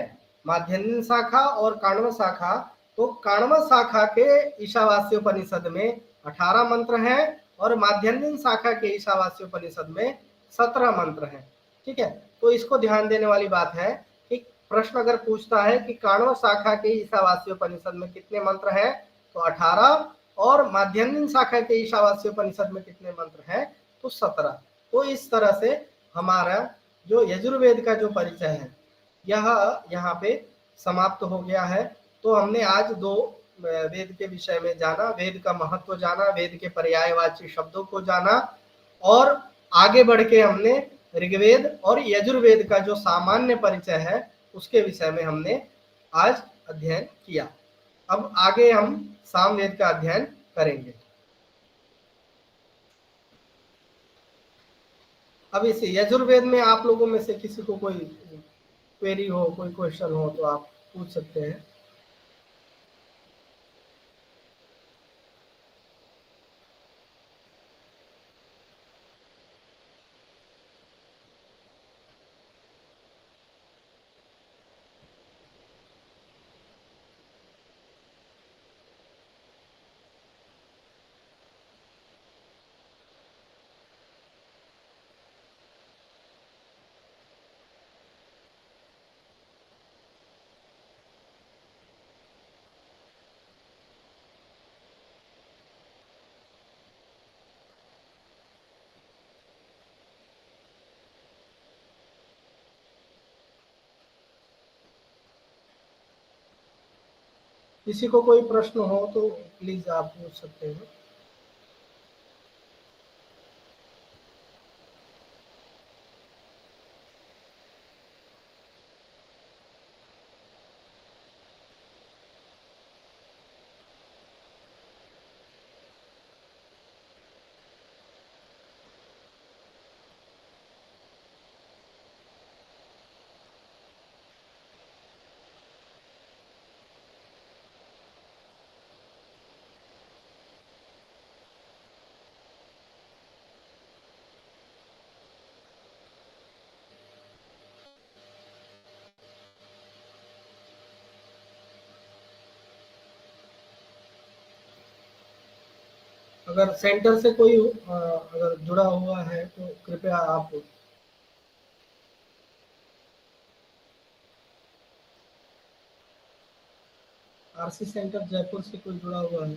माध्यन्दिन शाखा और काण्व शाखा। तो काण्व शाखा के ईशावास्योपनिषद में 18 मंत्र हैं और माध्यन्दिन शाखा के ईशावास्योपनिषद में 17 मंत्र हैं। ठीक है, तो इसको ध्यान देने वाली बात है कि प्रश्न अगर पूछता है कि काण्व शाखा के ईशावास्योपनिषद में कितने मंत्र हैं, तो 18, और माध्यन्दिन शाखा के ईशावास्योपनिषद में कितने मंत्र हैं, तो 17। तो इस तरह से हमारा जो यजुर्वेद का जो परिचय है यह यहाँ पे समाप्त हो गया है। तो हमने आज 2 वेद के विषय में जाना, वेद का महत्व जाना, वेद के पर्यायवाची शब्दों को जाना, और आगे बढ़ के हमने ऋग्वेद और यजुर्वेद का जो सामान्य परिचय है उसके विषय में हमने आज अध्ययन किया। अब आगे हम सामवेद का अध्ययन करेंगे। अब इस यजुर्वेद में आप लोगों में से किसी को कोई क्वेरी हो, कोई क्वेश्चन हो तो आप पूछ सकते हैं। किसी को कोई प्रश्न हो तो प्लीज आप पूछ सकते हैं। अगर सेंटर से कोई अगर जुड़ा हुआ है तो कृपया आप आरसी सेंटर जयपुर से कोई जुड़ा हुआ है।